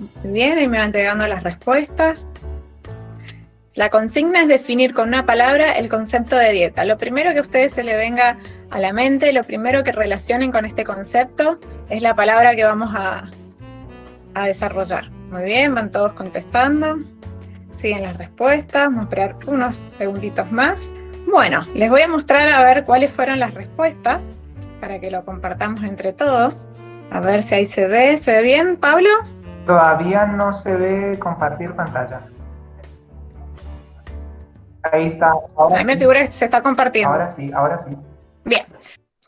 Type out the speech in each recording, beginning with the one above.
Muy bien, y me van llegando las respuestas. La consigna es definir con una palabra el concepto de dieta. Lo primero que a ustedes se le venga a la mente, lo primero que relacionen con este concepto es la palabra que vamos a desarrollar. Muy bien, van todos contestando. Siguen las respuestas. Vamos a esperar unos segunditos más. Bueno, les voy a mostrar a ver cuáles fueron las respuestas para que lo compartamos entre todos. A ver si ahí se ve. ¿Se ve bien, Pablo? Todavía no se ve compartir pantalla. Ahí está, ahora A mí me sí. figura que se está compartiendo. Ahora sí, ahora sí. Bien.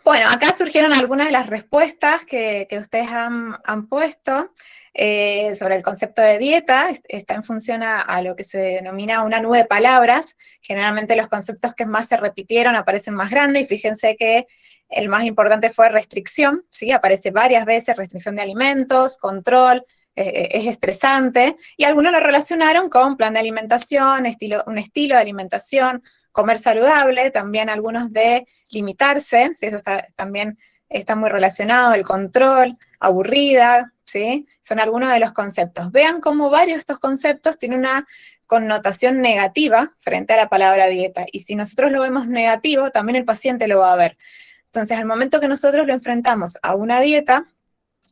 Bueno, acá surgieron algunas de las respuestas que ustedes han puesto sobre el concepto de dieta. Está en función a lo que se denomina una nube de palabras. Generalmente los conceptos que más se repitieron aparecen más grandes y fíjense que el más importante fue restricción, ¿sí? Aparece varias veces, restricción de alimentos, control, es estresante, y algunos lo relacionaron con plan de alimentación, un estilo de alimentación, comer saludable, también algunos de limitarse, ¿sí? Eso también está muy relacionado, el control, aburrida, ¿sí? Son algunos de los conceptos. Vean cómo varios de estos conceptos tienen una connotación negativa frente a la palabra dieta, y si nosotros lo vemos negativo, también el paciente lo va a ver. Entonces, al momento que nosotros lo enfrentamos a una dieta,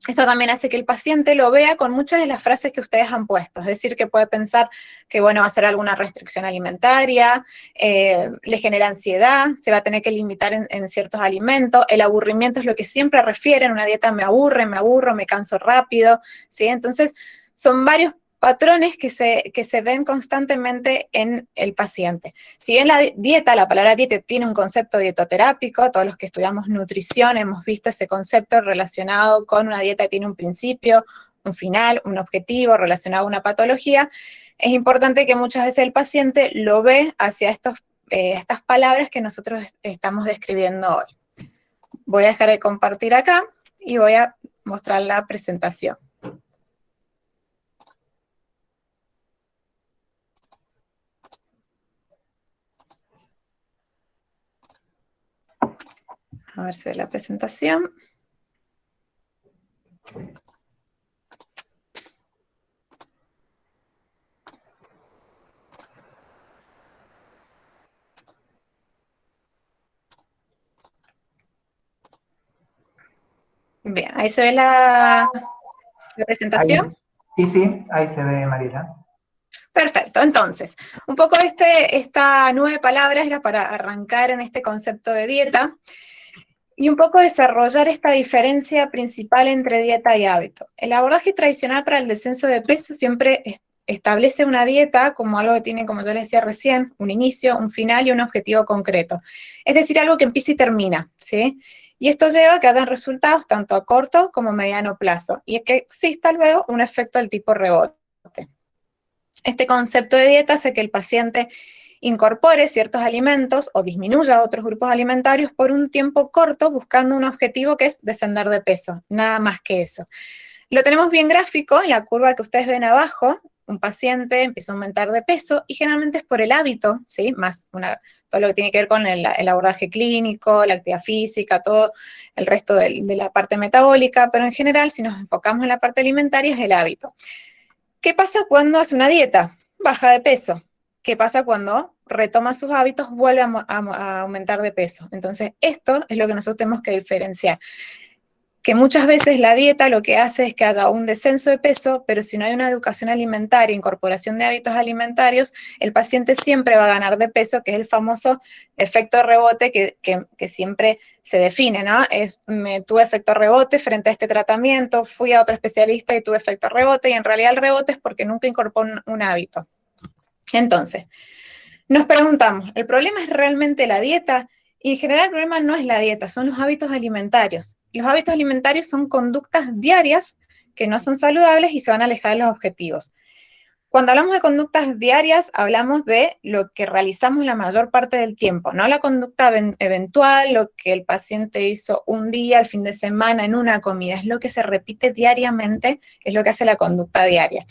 eso también hace que el paciente lo vea con muchas de las frases que ustedes han puesto, es decir, que puede pensar que, bueno, va a ser alguna restricción alimentaria, le genera ansiedad, se va a tener que limitar en ciertos alimentos, el aburrimiento es lo que siempre refieren, una dieta me aburro, me canso rápido, ¿sí? Entonces, son varios patrones que se ven constantemente en el paciente. Si bien la dieta, la palabra dieta tiene un concepto dietoterápico, todos los que estudiamos nutrición hemos visto ese concepto relacionado con una dieta que tiene un principio, un final, un objetivo relacionado a una patología, es importante que muchas veces el paciente lo ve hacia estas palabras que nosotros estamos describiendo hoy. Voy a dejar de compartir acá y voy a mostrar la presentación. A ver si ve la presentación. Bien, ahí se ve la presentación. Ahí, sí, ahí se ve, Mariela. Perfecto, entonces, un poco esta nube de palabras era para arrancar en este concepto de dieta y un poco desarrollar esta diferencia principal entre dieta y hábito. El abordaje tradicional para el descenso de peso siempre establece una dieta como algo que tiene, como yo les decía recién, un inicio, un final y un objetivo concreto. Es decir, algo que empieza y termina, ¿sí? Y esto lleva a que hagan resultados tanto a corto como a mediano plazo y que exista luego un efecto del tipo rebote. Este concepto de dieta hace que el paciente incorpore ciertos alimentos o disminuya otros grupos alimentarios por un tiempo corto buscando un objetivo que es descender de peso, nada más que eso. Lo tenemos bien gráfico en la curva que ustedes ven abajo. Un paciente empieza a aumentar de peso y generalmente es por el hábito, ¿sí? Todo lo que tiene que ver con el abordaje clínico, la actividad física, todo el resto de la parte metabólica, pero en general, si nos enfocamos en la parte alimentaria, es el hábito. ¿Qué pasa cuando hace una dieta? Baja de peso. ¿Qué pasa cuando retoma sus hábitos? Vuelve a aumentar de peso. Entonces, esto es lo que nosotros tenemos que diferenciar. Que muchas veces la dieta lo que hace es que haya un descenso de peso, pero si no hay una educación alimentaria, incorporación de hábitos alimentarios, el paciente siempre va a ganar de peso, que es el famoso efecto rebote que siempre se define, ¿no? Tuve efecto rebote frente a este tratamiento, fui a otro especialista y tuve efecto rebote, y en realidad el rebote es porque nunca incorporó un hábito. Entonces, nos preguntamos, ¿el problema es realmente la dieta? Y en general el problema no es la dieta, son los hábitos alimentarios. Los hábitos alimentarios son conductas diarias que no son saludables y se van a alejar de los objetivos. Cuando hablamos de conductas diarias, hablamos de lo que realizamos la mayor parte del tiempo, no la conducta eventual, lo que el paciente hizo un día, el fin de semana, en una comida, es lo que se repite diariamente, es lo que hace la conducta diaria.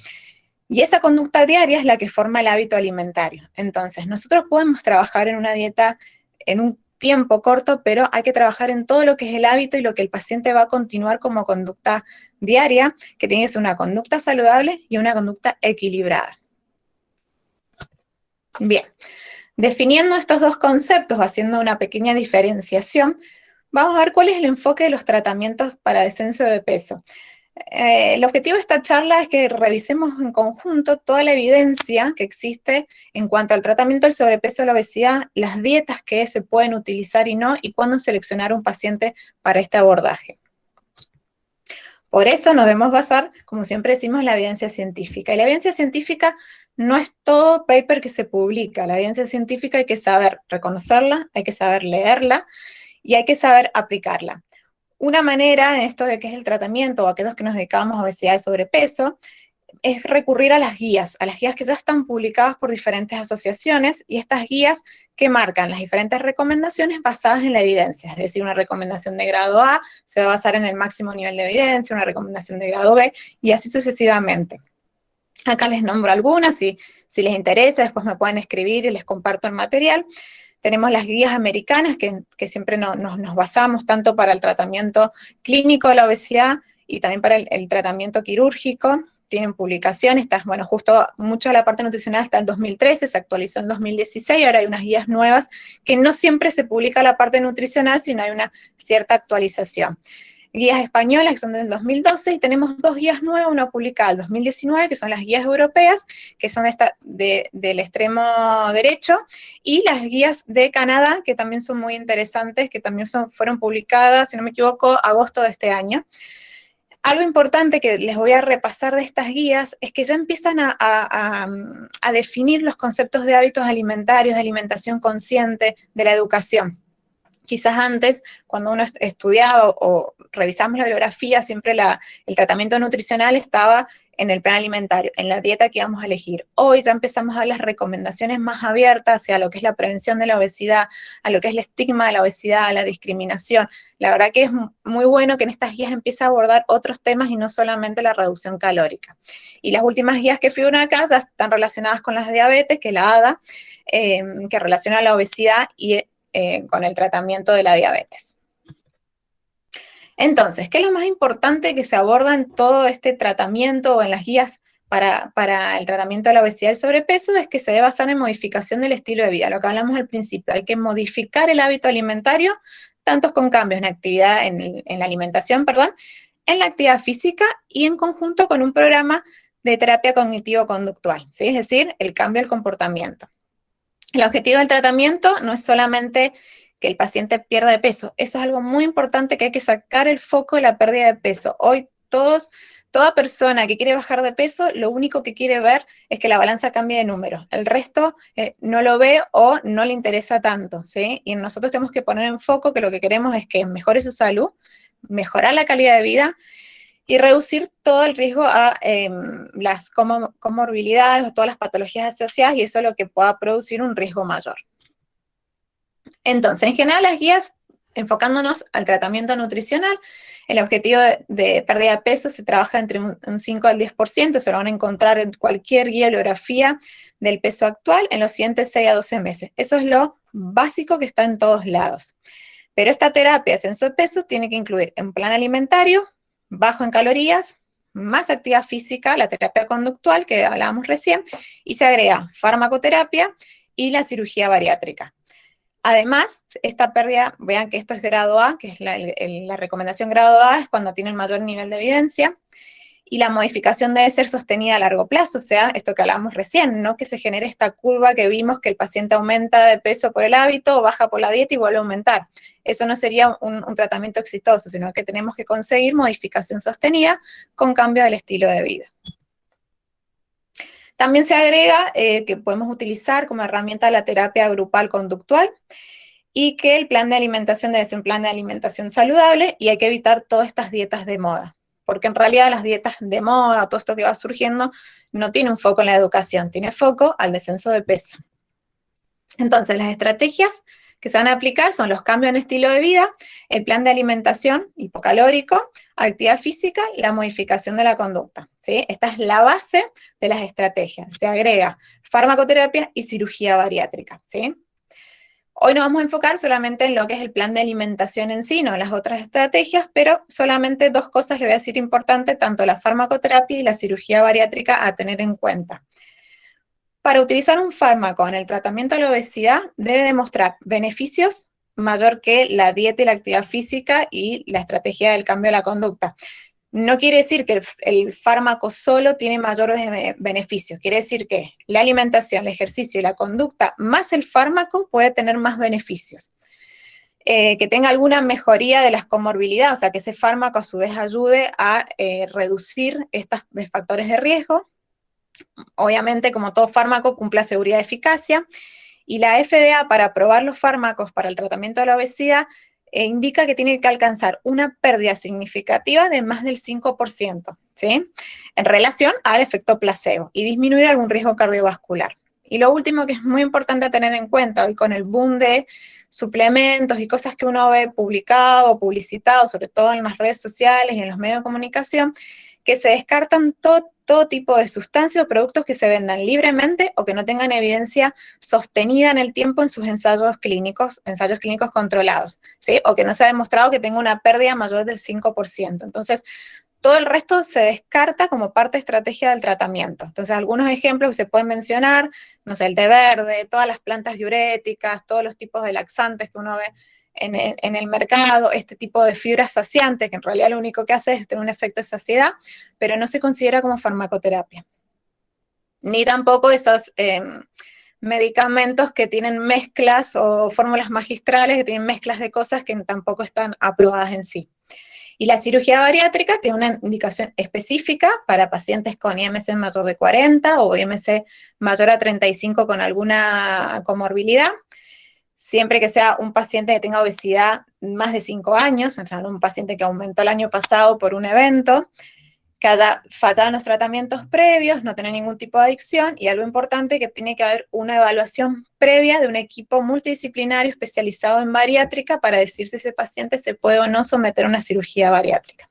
Y esa conducta diaria es la que forma el hábito alimentario. Entonces, nosotros podemos trabajar en una dieta, en un tiempo corto, pero hay que trabajar en todo lo que es el hábito y lo que el paciente va a continuar como conducta diaria, que tiene que ser una conducta saludable y una conducta equilibrada. Bien, definiendo estos dos conceptos, haciendo una pequeña diferenciación, vamos a ver cuál es el enfoque de los tratamientos para descenso de peso. El objetivo de esta charla es que revisemos en conjunto toda la evidencia que existe en cuanto al tratamiento del sobrepeso y la obesidad, las dietas que se pueden utilizar y no, y cuándo seleccionar un paciente para este abordaje. Por eso nos debemos basar, como siempre decimos, en la evidencia científica. Y la evidencia científica no es todo paper que se publica. La evidencia científica hay que saber reconocerla, hay que saber leerla y hay que saber aplicarla. Una manera en esto de que es el tratamiento, o aquellos que nos dedicamos a obesidad y sobrepeso, es recurrir a las guías que ya están publicadas por diferentes asociaciones, y estas guías que marcan las diferentes recomendaciones basadas en la evidencia. Es decir, una recomendación de grado A se va a basar en el máximo nivel de evidencia, una recomendación de grado B, y así sucesivamente. Acá les nombro algunas, si les interesa, después me pueden escribir y les comparto el material. Tenemos las guías americanas, que siempre nos basamos tanto para el tratamiento clínico de la obesidad y también para el tratamiento quirúrgico. Tienen publicaciones, bueno, justo mucho de la parte nutricional está en 2013, se actualizó en 2016, ahora hay unas guías nuevas que no siempre se publica la parte nutricional, sino hay una cierta actualización. Guías españolas que son del 2012, y tenemos dos guías nuevas, una publicada en 2019, que son las guías europeas, que son del extremo derecho, y las guías de Canadá, que también son muy interesantes, que también fueron publicadas, si no me equivoco, agosto de este año. Algo importante que les voy a repasar de estas guías es que ya empiezan a definir los conceptos de hábitos alimentarios, de alimentación consciente, de la educación. Quizás antes, cuando uno estudiaba o revisamos la bibliografía, siempre el tratamiento nutricional estaba en el plan alimentario, en la dieta que íbamos a elegir. Hoy ya empezamos a ver las recomendaciones más abiertas hacia lo que es la prevención de la obesidad, a lo que es el estigma de la obesidad, a la discriminación. La verdad que es muy bueno que en estas guías empiece a abordar otros temas y no solamente la reducción calórica. Y las últimas guías que figuran acá ya están relacionadas con las diabetes, que es la ADA, que relaciona la obesidad y con el tratamiento de la diabetes. Entonces, ¿qué es lo más importante que se aborda en todo este tratamiento o en las guías para el tratamiento de la obesidad y el sobrepeso? Es que se debe basar en modificación del estilo de vida, lo que hablamos al principio. Hay que modificar el hábito alimentario, tanto con cambios en actividad, en la alimentación, perdón, en la actividad física y en conjunto con un programa de terapia cognitivo-conductual, ¿sí? Es decir, el cambio del comportamiento. El objetivo del tratamiento no es solamente que el paciente pierda de peso, eso es algo muy importante, que hay que sacar el foco de la pérdida de peso. Hoy toda persona que quiere bajar de peso, lo único que quiere ver es que la balanza cambie de número. El resto no lo ve o no le interesa tanto, ¿sí? Y nosotros tenemos que poner en foco que lo que queremos es que mejore su salud, mejorar la calidad de vida y reducir todo el riesgo a las comorbilidades o todas las patologías asociadas, y eso es lo que pueda producir un riesgo mayor. Entonces, en general, las guías, enfocándonos al tratamiento nutricional, el objetivo de pérdida de peso se trabaja entre un 5 al 10%, se lo van a encontrar en cualquier guía o bibliografía del peso actual en los siguientes 6 a 12 meses. Eso es lo básico que está en todos lados. Pero esta terapia de ascenso de peso tiene que incluir un plan alimentario, bajo en calorías, más actividad física, la terapia conductual que hablábamos recién, y se agrega farmacoterapia y la cirugía bariátrica. Además, esta pérdida, vean que esto es grado A, que es la recomendación grado A, es cuando tiene el mayor nivel de evidencia, y la modificación debe ser sostenida a largo plazo, o sea, esto que hablábamos recién, no que se genere esta curva que vimos que el paciente aumenta de peso por el hábito, baja por la dieta y vuelve a aumentar. Eso no sería un tratamiento exitoso, sino que tenemos que conseguir modificación sostenida con cambio del estilo de vida. También se agrega que podemos utilizar como herramienta la terapia grupal conductual, y que el plan de alimentación debe ser un plan de alimentación saludable, y hay que evitar todas estas dietas de moda, porque en realidad las dietas de moda, todo esto que va surgiendo, no tiene un foco en la educación, tiene foco al descenso de peso. Entonces, las estrategias que se van a aplicar son los cambios en estilo de vida, el plan de alimentación hipocalórico, actividad física y la modificación de la conducta, ¿sí? Esta es la base de las estrategias. Se agrega farmacoterapia y cirugía bariátrica, ¿sí? Hoy nos vamos a enfocar solamente en lo que es el plan de alimentación en sí, no en las otras estrategias, pero solamente dos cosas le voy a decir importantes, tanto la farmacoterapia y la cirugía bariátrica a tener en cuenta. Para utilizar un fármaco en el tratamiento de la obesidad, debe demostrar beneficios mayor que la dieta y la actividad física y la estrategia del cambio de la conducta. No quiere decir que el fármaco solo tiene mayores beneficios, quiere decir que la alimentación, el ejercicio y la conducta más el fármaco puede tener más beneficios. Que tenga alguna mejoría de las comorbilidades, o sea, que ese fármaco a su vez ayude a reducir estos factores de riesgo. Obviamente, como todo fármaco, cumpla seguridad y eficacia. Y la FDA, para aprobar los fármacos para el tratamiento de la obesidad, indica que tiene que alcanzar una pérdida significativa de más del 5%, ¿sí? En relación al efecto placebo y disminuir algún riesgo cardiovascular. Y lo último que es muy importante tener en cuenta hoy con el boom de suplementos y cosas que uno ve publicado o publicitado, sobre todo en las redes sociales y en los medios de comunicación, que se descartan todo tipo de sustancias o productos que se vendan libremente o que no tengan evidencia sostenida en el tiempo en sus ensayos clínicos controlados, ¿sí? O que no se ha demostrado que tenga una pérdida mayor del 5%. Entonces, todo el resto se descarta como parte de estrategia del tratamiento. Entonces, algunos ejemplos que se pueden mencionar, no sé, el té verde, todas las plantas diuréticas, todos los tipos de laxantes que uno ve en el mercado, este tipo de fibras saciantes, que en realidad lo único que hace es tener un efecto de saciedad, pero no se considera como farmacoterapia. Ni tampoco esos medicamentos que tienen mezclas o fórmulas magistrales que tienen mezclas de cosas que tampoco están aprobadas en sí. Y la cirugía bariátrica tiene una indicación específica para pacientes con IMC mayor de 40 o IMC mayor a 35 con alguna comorbilidad, siempre que sea un paciente que tenga obesidad más de 5 años, o sea, un paciente que aumentó el año pasado por un evento, que haya fallado en los tratamientos previos, no tener ningún tipo de adicción, y algo importante, que tiene que haber una evaluación previa de un equipo multidisciplinario especializado en bariátrica para decir si ese paciente se puede o no someter a una cirugía bariátrica.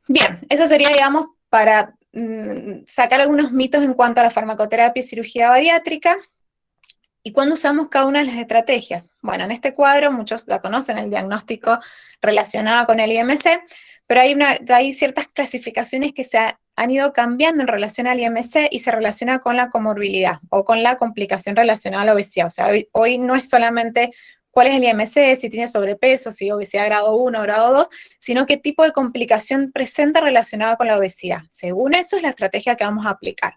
Bien, eso sería, digamos, para sacar algunos mitos en cuanto a la farmacoterapia y cirugía bariátrica. ¿Y cuándo usamos cada una de las estrategias? Bueno, en este cuadro muchos la conocen, el diagnóstico relacionado con el IMC, pero hay ciertas clasificaciones que han ido cambiando en relación al IMC y se relaciona con la comorbilidad o con la complicación relacionada a la obesidad. O sea, hoy no es solamente cuál es el IMC, si tiene sobrepeso, si obesidad grado 1 o grado 2, sino qué tipo de complicación presenta relacionada con la obesidad. Según eso es la estrategia que vamos a aplicar.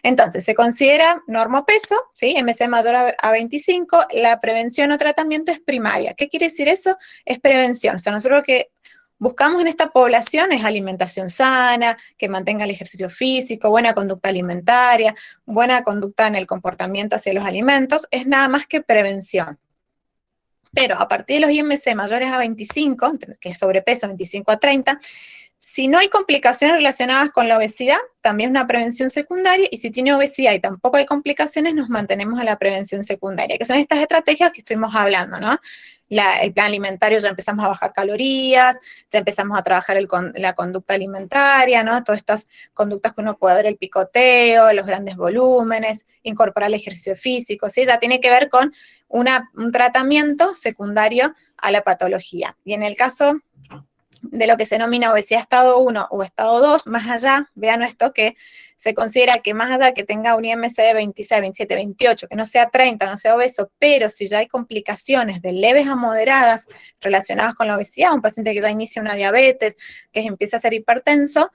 Entonces, se considera normopeso, ¿sí? MC mayor a 25, la prevención o tratamiento es primaria. ¿Qué quiere decir eso? Es prevención. O sea, nosotros lo que buscamos en esta población es alimentación sana, que mantenga el ejercicio físico, buena conducta alimentaria, buena conducta en el comportamiento hacia los alimentos, es nada más que prevención. Pero a partir de los IMC mayores a 25, que es sobrepeso 25 a 30, si no hay complicaciones relacionadas con la obesidad, también una prevención secundaria, y si tiene obesidad y tampoco hay complicaciones, nos mantenemos en la prevención secundaria, que son estas estrategias que estuvimos hablando, ¿no? El plan alimentario, ya empezamos a bajar calorías, ya empezamos a trabajar la conducta alimentaria, ¿no? Todas estas conductas que uno puede ver, el picoteo, los grandes volúmenes, incorporar el ejercicio físico, ¿sí? Ya tiene que ver con un tratamiento secundario a la patología. Y en el caso de lo que se denomina obesidad estado 1 o estado 2, más allá, vean esto, que se considera que más allá que tenga un IMC de 26, 27, 28, que no sea 30, no sea obeso, pero si ya hay complicaciones de leves a moderadas relacionadas con la obesidad, un paciente que ya inicia una diabetes, que empieza a ser hipertenso,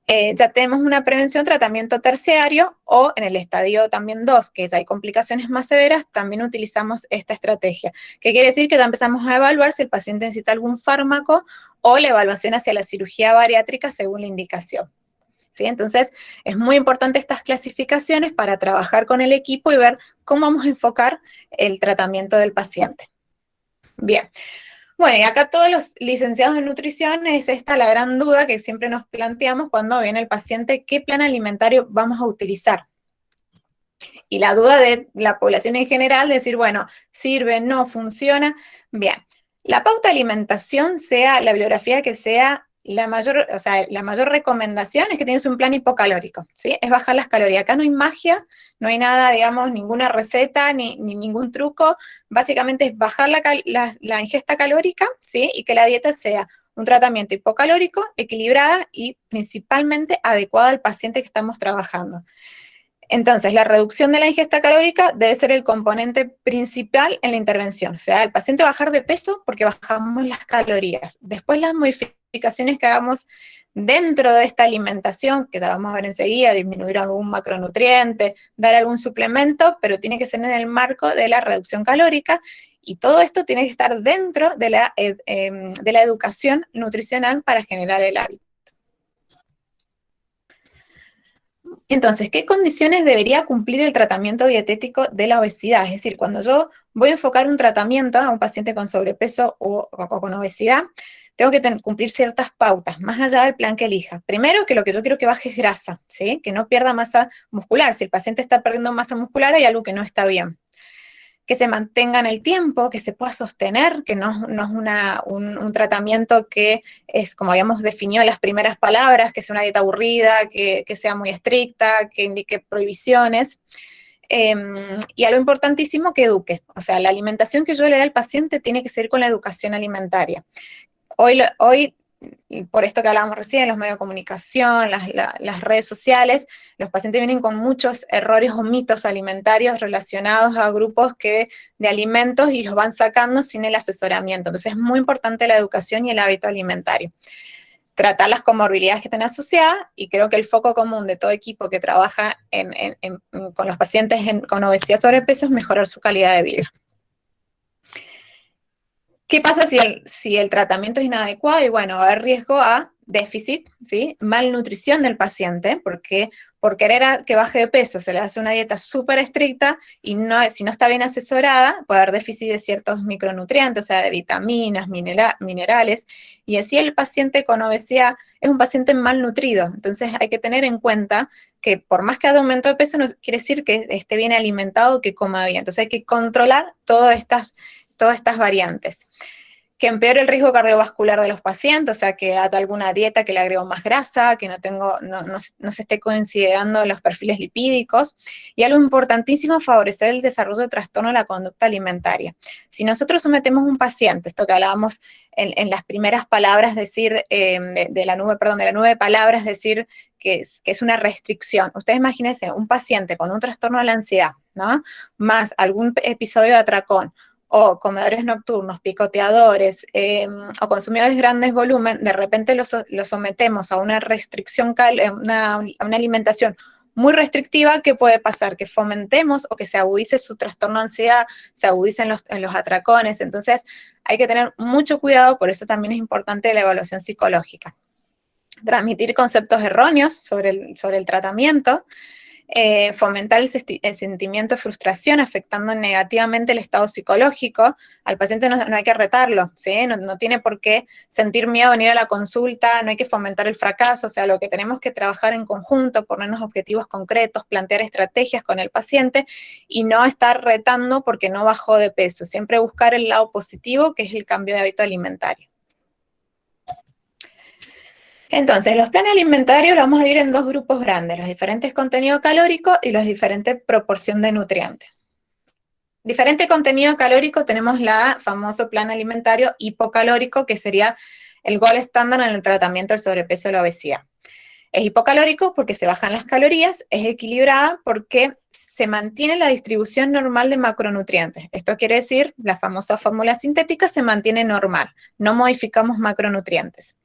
ya tenemos una prevención, tratamiento terciario, o en el estadio también 2, que ya hay complicaciones más severas, también utilizamos esta estrategia. ¿Qué quiere decir? Que ya empezamos a evaluar si el paciente necesita algún fármaco o la evaluación hacia la cirugía bariátrica según la indicación. ¿Sí? Entonces, es muy importante estas clasificaciones para trabajar con el equipo y ver cómo vamos a enfocar el tratamiento del paciente. Bien. Bueno, y acá todos los licenciados en nutrición es esta la gran duda que siempre nos planteamos cuando viene el paciente, ¿qué plan alimentario vamos a utilizar? Y la duda de la población en general, decir, bueno, sirve, no funciona. Bien, la pauta de alimentación, sea la bibliografía que sea, o sea, la mayor recomendación es que tienes un plan hipocalórico, ¿sí? Es bajar las calorías. Acá no hay magia, no hay nada, digamos, ninguna receta, ni ningún truco. Básicamente es bajar la ingesta calórica, ¿sí? Y que la dieta sea un tratamiento hipocalórico, equilibrada y principalmente adecuada al paciente que estamos trabajando. Entonces, la reducción de la ingesta calórica debe ser el componente principal en la intervención. O sea, el paciente bajar de peso porque bajamos las calorías. Después las modificaciones que hagamos dentro de esta alimentación, que la vamos a ver enseguida, disminuir algún macronutriente, dar algún suplemento, pero tiene que ser en el marco de la reducción calórica, y todo esto tiene que estar dentro de la educación nutricional para generar el hábito. Entonces, ¿qué condiciones debería cumplir el tratamiento dietético de la obesidad? Es decir, cuando yo voy a enfocar un tratamiento a un paciente con sobrepeso o con obesidad, tengo que cumplir ciertas pautas, más allá del plan que elija. Primero, que lo que yo quiero que baje es grasa, ¿sí? Que no pierda masa muscular. Si el paciente está perdiendo masa muscular, hay algo que no está bien. Que se mantenga en el tiempo, que se pueda sostener, que no es un tratamiento que es, como habíamos definido en las primeras palabras, que sea una dieta aburrida, que sea muy estricta, que indique prohibiciones. Y algo importantísimo, que eduque. O sea, la alimentación que yo le dé al paciente tiene que ser con la educación alimentaria. Hoy, por esto que hablábamos recién, los medios de comunicación, las redes sociales, los pacientes vienen con muchos errores o mitos alimentarios relacionados a grupos de alimentos, y los van sacando sin el asesoramiento. Entonces es muy importante la educación y el hábito alimentario. Tratar las comorbilidades que están asociadas, y creo que el foco común de todo equipo que trabaja con los pacientes con obesidad y sobrepeso es mejorar su calidad de vida. ¿Qué pasa si el tratamiento es inadecuado? Y bueno, va a haber riesgo a déficit, ¿sí? Malnutrición del paciente, porque por querer que baje de peso se le hace una dieta súper estricta, y si no está bien asesorada, puede haber déficit de ciertos micronutrientes, o sea, de vitaminas, minerales, y así el paciente con obesidad es un paciente malnutrido. Entonces hay que tener en cuenta que por más que haya aumento de peso, no quiere decir que esté bien alimentado, que coma bien. Entonces hay que controlar todas estas variantes. Que empeore el riesgo cardiovascular de los pacientes, o sea, que haya alguna dieta que le agregó más grasa, que no se esté considerando los perfiles lipídicos. Y algo importantísimo, favorecer el desarrollo de trastorno de la conducta alimentaria. Si nosotros sometemos a un paciente, esto que hablábamos en las primeras palabras, decir, de la nube de palabras, decir que es una restricción. Ustedes imagínense un paciente con un trastorno de la ansiedad, ¿no? Más algún episodio de atracón, o comedores nocturnos, picoteadores, o consumidores de grandes volumen, de repente los sometemos a una restricción, a una alimentación muy restrictiva. ¿Qué puede pasar? Que fomentemos o que se agudice su trastorno de ansiedad, se agudicen los atracones. Entonces hay que tener mucho cuidado, por eso también es importante la evaluación psicológica. Transmitir conceptos erróneos sobre el tratamiento. Fomentar el sentimiento de frustración, afectando negativamente el estado psicológico. Al paciente no hay que retarlo, ¿sí? No tiene por qué sentir miedo a venir a la consulta, no hay que fomentar el fracaso. O sea, lo que tenemos que trabajar en conjunto, ponernos objetivos concretos, plantear estrategias con el paciente, y no estar retando porque no bajó de peso. Siempre buscar el lado positivo, que es el cambio de hábito alimentario. Entonces, los planes alimentarios los vamos a dividir en dos grupos grandes: los diferentes contenidos calóricos y los diferentes proporción de nutrientes. Diferente contenido calórico, tenemos la famoso plan alimentario hipocalórico, que sería el gol estándar en el tratamiento del sobrepeso y la obesidad. Es hipocalórico porque se bajan las calorías, es equilibrada porque se mantiene la distribución normal de macronutrientes. Esto quiere decir, la famosa fórmula sintética se mantiene normal, no modificamos macronutrientes.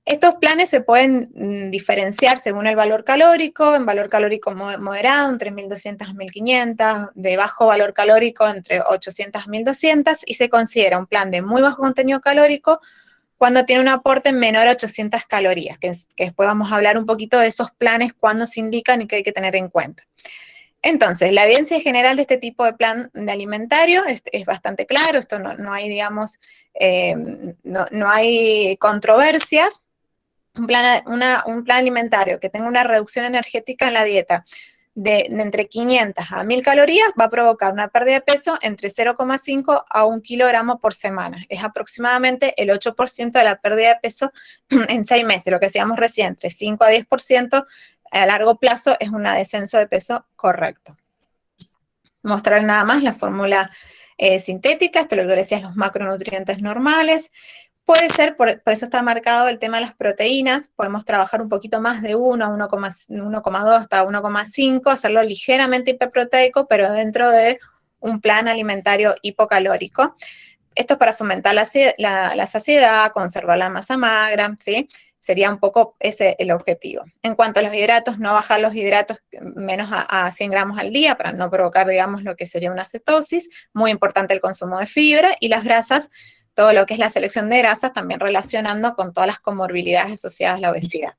Estos planes se pueden diferenciar según el valor calórico: en valor calórico moderado, entre 1.200 a 1.500, de bajo valor calórico, entre 800 a 1.200, y se considera un plan de muy bajo contenido calórico cuando tiene un aporte menor a 800 calorías, que después vamos a hablar un poquito de esos planes, cuándo se indican y qué hay que tener en cuenta. Entonces, la evidencia general de este tipo de plan de alimentario es bastante claro. Esto no hay, digamos, no hay controversias. Un plan alimentario que tenga una reducción energética en la dieta de entre 500 a 1000 calorías va a provocar una pérdida de peso entre 0,5 a 1 kilogramo por semana. Es aproximadamente el 8% de la pérdida de peso en 6 meses, lo que decíamos recién, entre 5 a 10% a largo plazo es un descenso de peso correcto. Mostrar nada más la fórmula sintética, esto es lo que decías, los macronutrientes normales. Puede ser, por eso está marcado el tema de las proteínas, podemos trabajar un poquito más de 1 a 1,2 hasta 1,5, hacerlo ligeramente hiperproteico, pero dentro de un plan alimentario hipocalórico. Esto es para fomentar la saciedad, conservar la masa magra, ¿sí? Sería un poco ese el objetivo. En cuanto a los hidratos, no bajar los hidratos menos a 100 gramos al día para no provocar, digamos, lo que sería una cetosis. Muy importante el consumo de fibra y las grasas, todo lo que es la selección de grasas, también relacionando con todas las comorbilidades asociadas a la obesidad.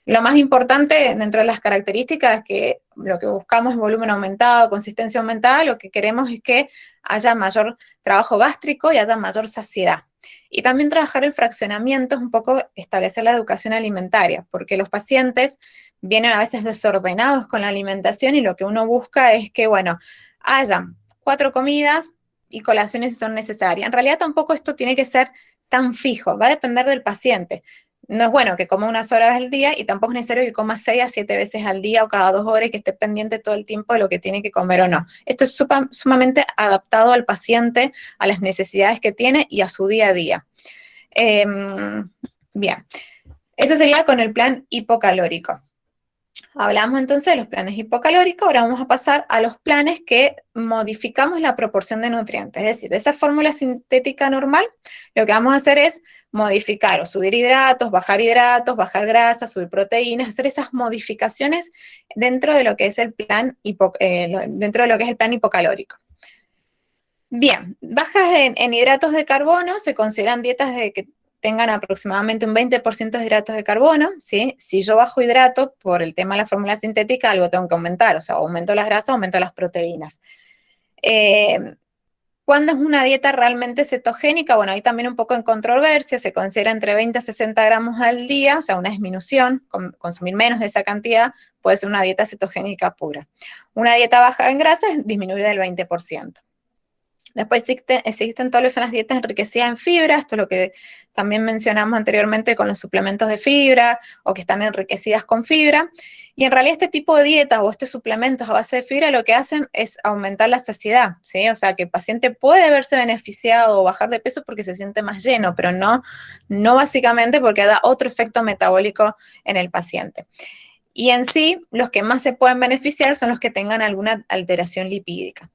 Lo más importante dentro de las características es que lo que buscamos es volumen aumentado, consistencia aumentada, lo que queremos es que haya mayor trabajo gástrico y haya mayor saciedad. Y también trabajar el fraccionamiento es un poco establecer la educación alimentaria, porque los pacientes vienen a veces desordenados con la alimentación y lo que uno busca es que, bueno, haya 4 comidas y colaciones si son necesarias. En realidad tampoco esto tiene que ser tan fijo, va a depender del paciente. No es bueno que coma unas horas al día y tampoco es necesario que coma 6 a 7 veces al día o cada 2 horas y que esté pendiente todo el tiempo de lo que tiene que comer o no. Esto es sumamente adaptado al paciente, a las necesidades que tiene y a su día a día. Bien, eso sería con el plan hipocalórico. Hablamos entonces de los planes hipocalóricos, ahora vamos a pasar a los planes que modificamos la proporción de nutrientes, es decir, de esa fórmula sintética normal, lo que vamos a hacer es modificar o subir hidratos, bajar grasas, subir proteínas, hacer esas modificaciones dentro de lo que es el plan, hipocalórico. Bien, bajas en hidratos de carbono se consideran dietas de que tengan aproximadamente un 20% de hidratos de carbono, ¿sí? Si yo bajo hidrato por el tema de la fórmula sintética, algo tengo que aumentar, o sea, aumento las grasas, aumento las proteínas. ¿Cuándo es una dieta realmente cetogénica? Bueno, hay también un poco en controversia, se considera entre 20 a 60 gramos al día, o sea, una disminución, consumir menos de esa cantidad puede ser una dieta cetogénica pura. Una dieta baja en grasas es disminuir del 20%. Después existen todo lo que son las dietas enriquecidas en fibra, esto es lo que también mencionamos anteriormente con los suplementos de fibra o que están enriquecidas con fibra. Y en realidad este tipo de dietas o estos suplementos a base de fibra lo que hacen es aumentar la saciedad, ¿sí? O sea que el paciente puede verse beneficiado o bajar de peso porque se siente más lleno, pero no básicamente porque da otro efecto metabólico en el paciente. Y en sí, los que más se pueden beneficiar son los que tengan alguna alteración lipídica.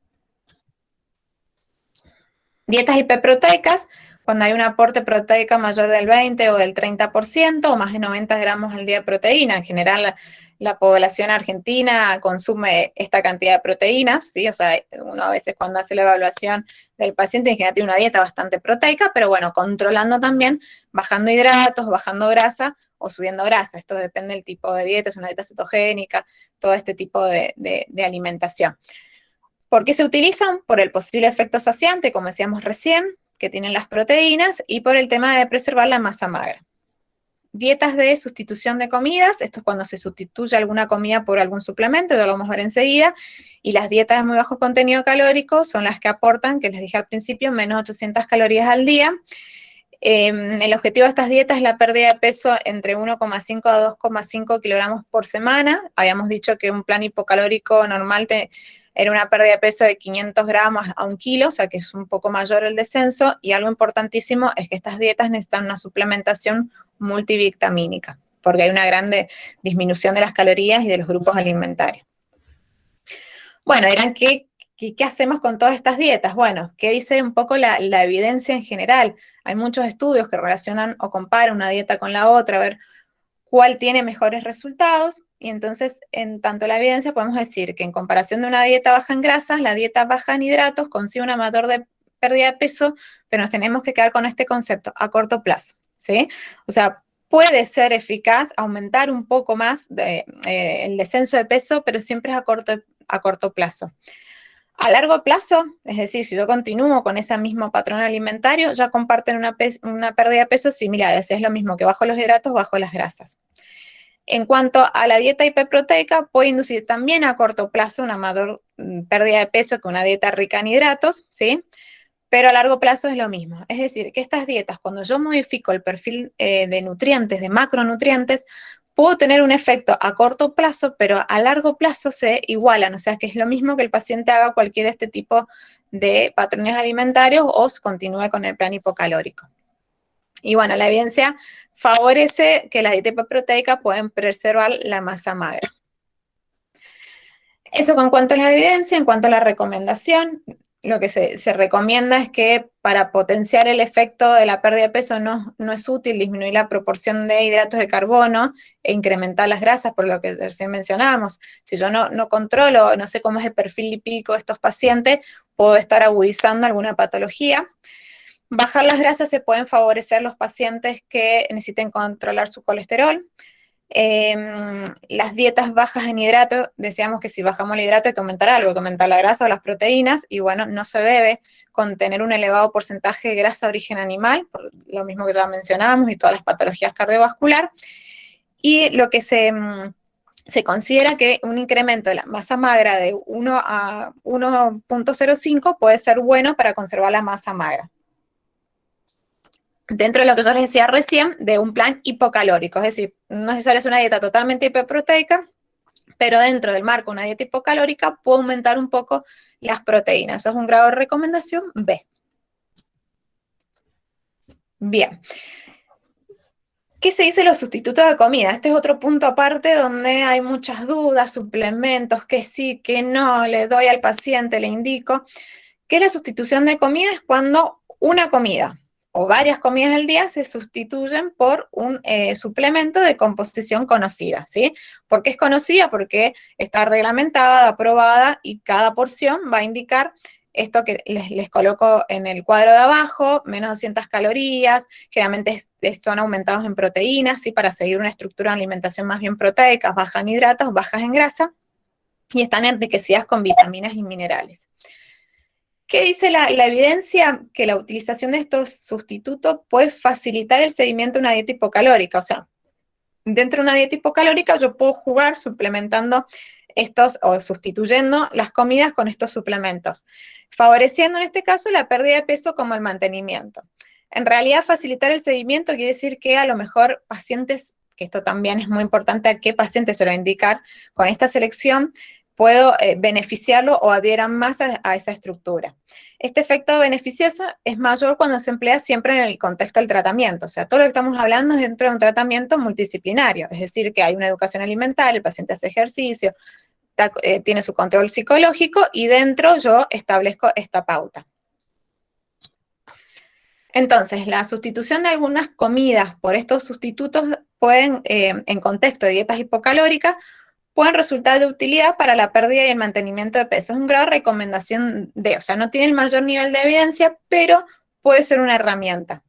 Dietas hiperproteicas, cuando hay un aporte proteico mayor del 20 o del 30% o más de 90 gramos al día de proteína. En general, la población argentina consume esta cantidad de proteínas, ¿sí? O sea, uno a veces cuando hace la evaluación del paciente, en general tiene una dieta bastante proteica, pero bueno, controlando también, bajando hidratos, bajando grasa o subiendo grasa. Esto depende del tipo de dieta, es una dieta cetogénica, todo este tipo de alimentación. ¿Por qué se utilizan? Por el posible efecto saciante, como decíamos recién, que tienen las proteínas, y por el tema de preservar la masa magra. Dietas de sustitución de comidas, esto es cuando se sustituye alguna comida por algún suplemento, ya lo vamos a ver enseguida, y las dietas de muy bajo contenido calórico son las que aportan, que les dije al principio, menos 800 calorías al día. El objetivo de estas dietas es la pérdida de peso entre 1,5 a 2,5 kilogramos por semana. Habíamos dicho que un plan hipocalórico normal era una pérdida de peso de 500 gramos a 1 kilo, o sea que es un poco mayor el descenso, y algo importantísimo es que estas dietas necesitan una suplementación multivitamínica, porque hay una grande disminución de las calorías y de los grupos alimentarios. Bueno, dirán, ¿qué hacemos con todas estas dietas? Bueno, ¿qué dice un poco la evidencia en general? Hay muchos estudios que relacionan o comparan una dieta con la otra, a ver cuál tiene mejores resultados, y entonces en tanto la evidencia podemos decir que en comparación de una dieta baja en grasas, la dieta baja en hidratos consigue una mayor pérdida de peso, pero nos tenemos que quedar con este concepto a corto plazo, ¿sí? O sea, puede ser eficaz aumentar un poco más el descenso de peso, pero siempre es a corto plazo. A largo plazo, es decir, si yo continúo con ese mismo patrón alimentario, ya comparten una pérdida de peso similar, es lo mismo que bajo los hidratos, bajo las grasas. En cuanto a la dieta hiperproteica, puede inducir también a corto plazo una mayor pérdida de peso que una dieta rica en hidratos, ¿sí? Pero a largo plazo es lo mismo. Es decir, que estas dietas, cuando yo modifico el perfil de nutrientes, de macronutrientes, puedo tener un efecto a corto plazo, pero a largo plazo se igualan. O sea, que es lo mismo que el paciente haga cualquier este tipo de patrones alimentarios o continúe con el plan hipocalórico. Y bueno, la evidencia favorece que las dietas hiperproteicas pueden preservar la masa magra. Eso con cuanto a la evidencia. En cuanto a la recomendación, lo que se recomienda es que para potenciar el efecto de la pérdida de peso no es útil disminuir la proporción de hidratos de carbono e incrementar las grasas, por lo que recién mencionábamos. Si yo no controlo, no sé cómo es el perfil lipídico de estos pacientes, puedo estar agudizando alguna patología. Bajar las grasas se pueden favorecer los pacientes que necesiten controlar su colesterol. Las dietas bajas en hidrato, decíamos que si bajamos el hidrato hay que aumentar algo, hay que aumentar la grasa o las proteínas, y bueno, no se debe contener un elevado porcentaje de grasa de origen animal, por lo mismo que ya mencionábamos, y todas las patologías cardiovasculares. Y lo que se considera que un incremento de la masa magra de 1 a 1.05 puede ser bueno para conservar la masa magra, dentro de lo que yo les decía recién, de un plan hipocalórico. Es decir, no es necesario hacer una dieta totalmente hiperproteica, pero dentro del marco de una dieta hipocalórica puedo aumentar un poco las proteínas. Eso es un grado de recomendación B. Bien. ¿Qué se dice de los sustitutos de comida? Este es otro punto aparte donde hay muchas dudas, suplementos, que sí, que no, le doy al paciente, le indico. ¿Qué es la sustitución de comida? Es cuando una comida o varias comidas del día se sustituyen por un suplemento de composición conocida, ¿sí? ¿Por qué es conocida? Porque está reglamentada, aprobada, y cada porción va a indicar esto que les coloco en el cuadro de abajo: menos 200 calorías, generalmente son aumentados en proteínas, ¿sí? Para seguir una estructura de alimentación más bien proteica, baja en hidratos, bajas en grasa, y están enriquecidas con vitaminas y minerales. ¿Qué dice la evidencia? Que la utilización de estos sustitutos puede facilitar el seguimiento de una dieta hipocalórica. O sea, dentro de una dieta hipocalórica yo puedo jugar suplementando estos o sustituyendo las comidas con estos suplementos, favoreciendo en este caso la pérdida de peso como el mantenimiento. En realidad, facilitar el seguimiento quiere decir que a lo mejor pacientes, que esto también es muy importante, a qué pacientes se lo va a indicar con esta selección, puedo beneficiarlo o adhieran más a esa estructura. Este efecto beneficioso es mayor cuando se emplea siempre en el contexto del tratamiento. O sea, todo lo que estamos hablando es dentro de un tratamiento multidisciplinario, es decir, que hay una educación alimentaria, el paciente hace ejercicio, tiene su control psicológico, y dentro yo establezco esta pauta. Entonces, la sustitución de algunas comidas por estos sustitutos pueden, en contexto de dietas hipocalóricas, pueden resultar de utilidad para la pérdida y el mantenimiento de peso. Es un grado de recomendación D, o sea, no tiene el mayor nivel de evidencia, pero puede ser una herramienta.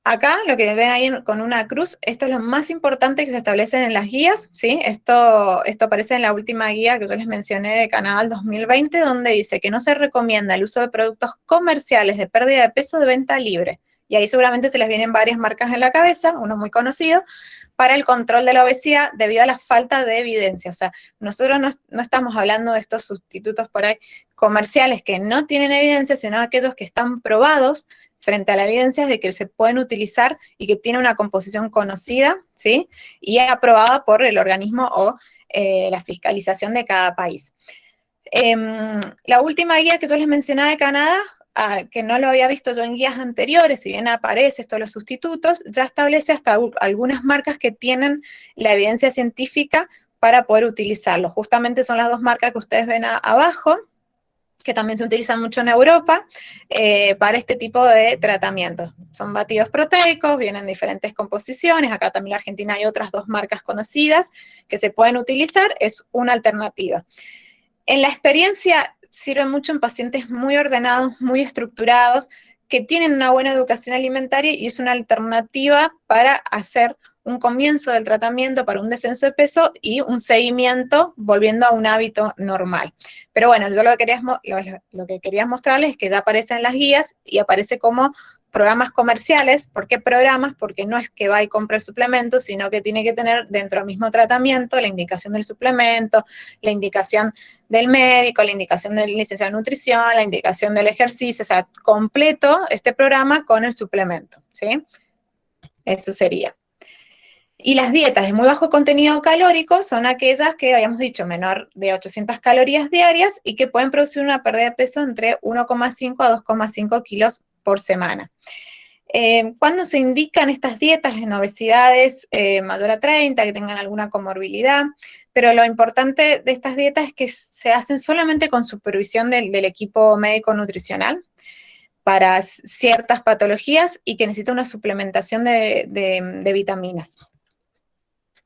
Acá, lo que ven ahí con una cruz, esto es lo más importante que se establecen en las guías, ¿sí? Esto aparece en la última guía que yo les mencioné de Canadá del 2020, donde dice que no se recomienda el uso de productos comerciales de pérdida de peso de venta libre. Y ahí seguramente se les vienen varias marcas en la cabeza, uno muy conocido, para el control de la obesidad debido a la falta de evidencia. O sea, nosotros no estamos hablando de estos sustitutos por ahí comerciales que no tienen evidencia, sino aquellos que están probados frente a la evidencia de que se pueden utilizar y que tienen una composición conocida, ¿sí? Y aprobada por el organismo o la fiscalización de cada país. La última guía que yo les mencionaba de Canadá, que no lo había visto yo en guías anteriores, si bien aparece esto de los sustitutos, ya establece hasta algunas marcas que tienen la evidencia científica para poder utilizarlo. Justamente son las dos marcas que ustedes ven abajo, que también se utilizan mucho en Europa para este tipo de tratamientos. Son batidos proteicos, vienen en diferentes composiciones. Acá también en la Argentina hay otras dos marcas conocidas que se pueden utilizar, es una alternativa. En la experiencia sirve mucho en pacientes muy ordenados, muy estructurados, que tienen una buena educación alimentaria, y es una alternativa para hacer un comienzo del tratamiento para un descenso de peso y un seguimiento volviendo a un hábito normal. Pero bueno, yo lo que quería mostrarles es que ya aparece en las guías y aparece como programas comerciales. ¿Por qué programas? Porque no es que va y compra el suplemento, sino que tiene que tener dentro del mismo tratamiento la indicación del suplemento, la indicación del médico, la indicación del licenciado en nutrición, la indicación del ejercicio, o sea, completo este programa con el suplemento, ¿sí? Eso sería. Y las dietas de muy bajo contenido calórico son aquellas que habíamos dicho menor de 800 calorías diarias y que pueden producir una pérdida de peso entre 1,5 a 2,5 kilos por semana. ¿Cuándo se indican estas dietas en obesidades mayor a 30, que tengan alguna comorbilidad? Pero lo importante de estas dietas es que se hacen solamente con supervisión del equipo médico nutricional para ciertas patologías y que necesita una suplementación de vitaminas.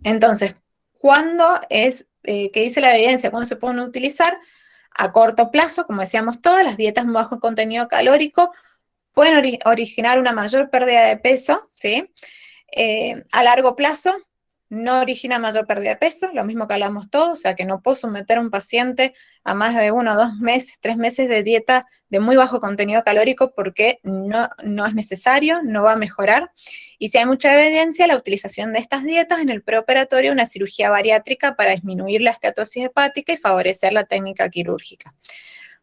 Entonces, ¿cuándo es, qué dice la evidencia? ¿Cuándo se pueden utilizar? A corto plazo, como decíamos todas, las dietas bajo contenido calórico pueden originar una mayor pérdida de peso, ¿sí? A largo plazo no origina mayor pérdida de peso, lo mismo que hablamos todos, o sea que no puedo someter a un paciente a más de 1, 2 meses, 3 meses de dieta de muy bajo contenido calórico porque no es necesario, no va a mejorar. Y si hay mucha evidencia, la utilización de estas dietas en el preoperatorio, una cirugía bariátrica para disminuir la esteatosis hepática y favorecer la técnica quirúrgica.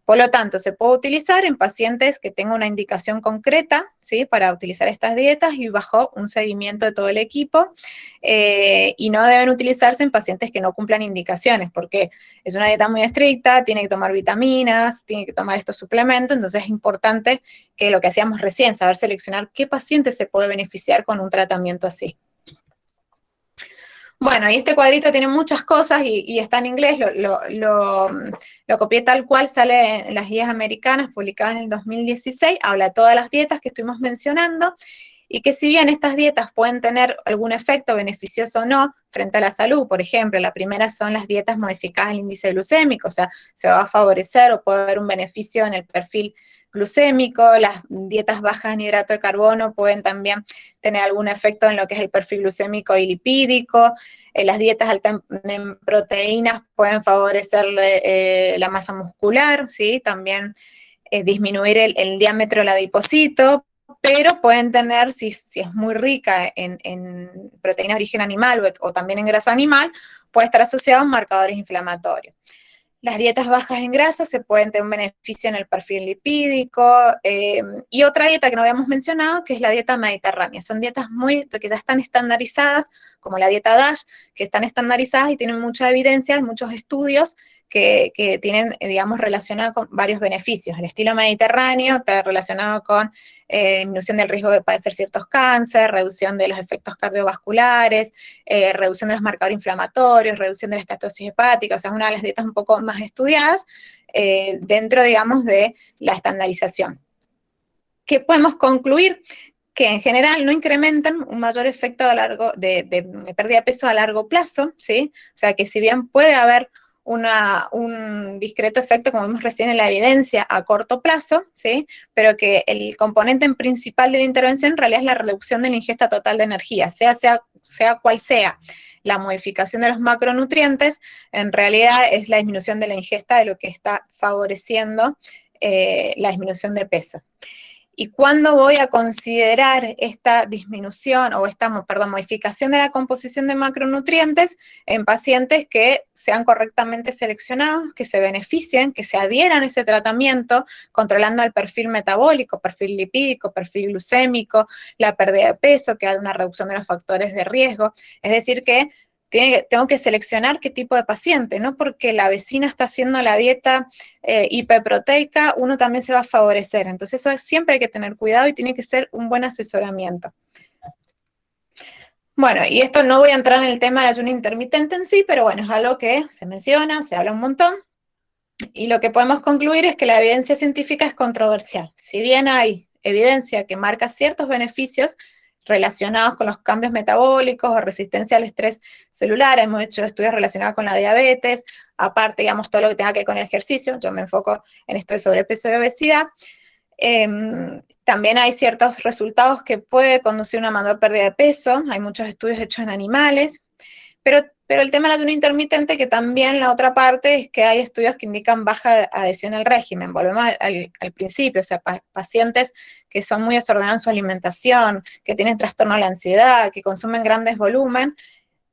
Por lo tanto, se puede utilizar en pacientes que tengan una indicación concreta, ¿sí? Para utilizar estas dietas y bajo un seguimiento de todo el equipo, y no deben utilizarse en pacientes que no cumplan indicaciones, porque es una dieta muy estricta, tiene que tomar vitaminas, tiene que tomar estos suplementos, entonces es importante que lo que hacíamos recién, saber seleccionar qué paciente se puede beneficiar con un tratamiento así. Bueno, y este cuadrito tiene muchas cosas y está en inglés, lo copié tal cual, sale en las guías americanas publicadas en el 2016, habla de todas las dietas que estuvimos mencionando, y que si bien estas dietas pueden tener algún efecto beneficioso o no frente a la salud, por ejemplo, la primera son las dietas modificadas del índice glucémico, o sea, se va a favorecer o puede haber un beneficio en el perfil glucémico, las dietas bajas en hidrato de carbono pueden también tener algún efecto en lo que es el perfil glucémico y lipídico, las dietas altas en proteínas pueden favorecer la masa muscular, ¿sí? También disminuir el diámetro del adipocito, pero pueden tener, si es muy rica en proteína de origen animal o también en grasa animal, puede estar asociado a marcadores inflamatorios. Las dietas bajas en grasa se pueden tener un beneficio en el perfil lipídico, y otra dieta que no habíamos mencionado, que es la dieta mediterránea. Son dietas que ya están estandarizadas, como la dieta DASH, que están estandarizadas y tienen mucha evidencia, muchos estudios que tienen, digamos, relacionado con varios beneficios. El estilo mediterráneo está relacionado con disminución del riesgo de padecer ciertos cánceres, reducción de los efectos cardiovasculares, reducción de los marcadores inflamatorios, reducción de la estatosis hepática, o sea, es una de las dietas un poco más estudiadas dentro, digamos, de la estandarización. ¿Qué podemos concluir? Que en general no incrementan un mayor efecto de pérdida de peso a largo plazo, ¿sí? O sea, que si bien puede haber un discreto efecto, como vimos recién en la evidencia, a corto plazo, ¿sí? Pero que el componente principal de la intervención en realidad es la reducción de la ingesta total de energía, sea cual sea la modificación de los macronutrientes, en realidad es la disminución de la ingesta de lo que está favoreciendo la disminución de peso. ¿Y cuándo voy a considerar esta disminución o esta, modificación de la composición de macronutrientes en pacientes que sean correctamente seleccionados, que se beneficien, que se adhieran a ese tratamiento, controlando el perfil metabólico, perfil lipídico, perfil glucémico, la pérdida de peso, que haya una reducción de los factores de riesgo? Es decir, que tengo que seleccionar qué tipo de paciente, no porque la vecina está haciendo la dieta hiperproteica, uno también se va a favorecer. Entonces eso siempre hay que tener cuidado y tiene que ser un buen asesoramiento. Bueno, y esto no voy a entrar en el tema del ayuno intermitente en sí, pero bueno, es algo que se menciona, se habla un montón, y lo que podemos concluir es que la evidencia científica es controversial. Si bien hay evidencia que marca ciertos beneficios relacionados con los cambios metabólicos o resistencia al estrés celular, hemos hecho estudios relacionados con la diabetes, aparte, digamos, todo lo que tenga que ver con el ejercicio, yo me enfoco en esto de sobrepeso y obesidad. También hay ciertos resultados que puede conducir a una mayor pérdida de peso, hay muchos estudios hechos en animales, Pero el tema del ayuno intermitente, que también la otra parte es que hay estudios que indican baja adhesión al régimen. Volvemos al principio, o sea, pacientes que son muy desordenados en su alimentación, que tienen trastorno de la ansiedad, que consumen grandes volúmenes,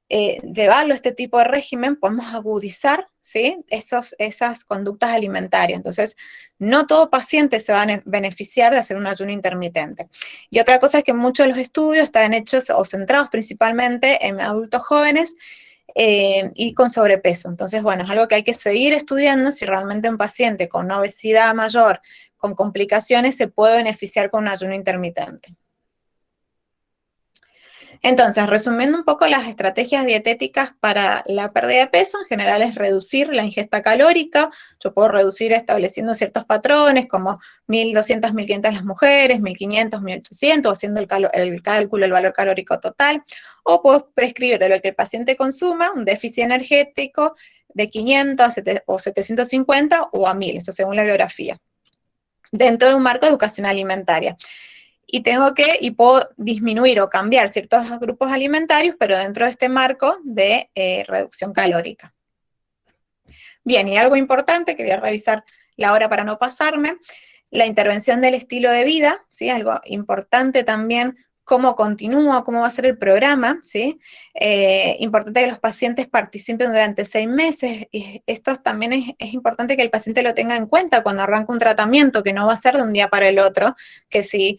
llevarlo a este tipo de régimen, podemos agudizar, ¿sí?, esas conductas alimentarias. Entonces, no todo paciente se va a beneficiar de hacer un ayuno intermitente. Y otra cosa es que muchos de los estudios están hechos o centrados principalmente en adultos jóvenes y con sobrepeso. Entonces, bueno, es algo que hay que seguir estudiando si realmente un paciente con una obesidad mayor, con complicaciones, se puede beneficiar con un ayuno intermitente. Entonces, resumiendo un poco las estrategias dietéticas para la pérdida de peso, en general es reducir la ingesta calórica. Yo puedo reducir estableciendo ciertos patrones como 1.200, 1.500 las mujeres, 1.500, 1.800, haciendo el cálculo del valor calórico total, o puedo prescribir de lo que el paciente consuma un déficit energético de 500 o 750 o a 1.000, eso según la biografía, dentro de un marco de educación alimentaria. Y puedo disminuir o cambiar ciertos grupos alimentarios, pero dentro de este marco de reducción calórica. Bien, y algo importante, que voy a revisar la hora para no pasarme, la intervención del estilo de vida, ¿sí? Algo importante también, cómo continúa, cómo va a ser el programa, ¿sí? Importante que los pacientes participen durante 6 meses, y esto también es importante que el paciente lo tenga en cuenta cuando arranca un tratamiento, que no va a ser de un día para el otro, que si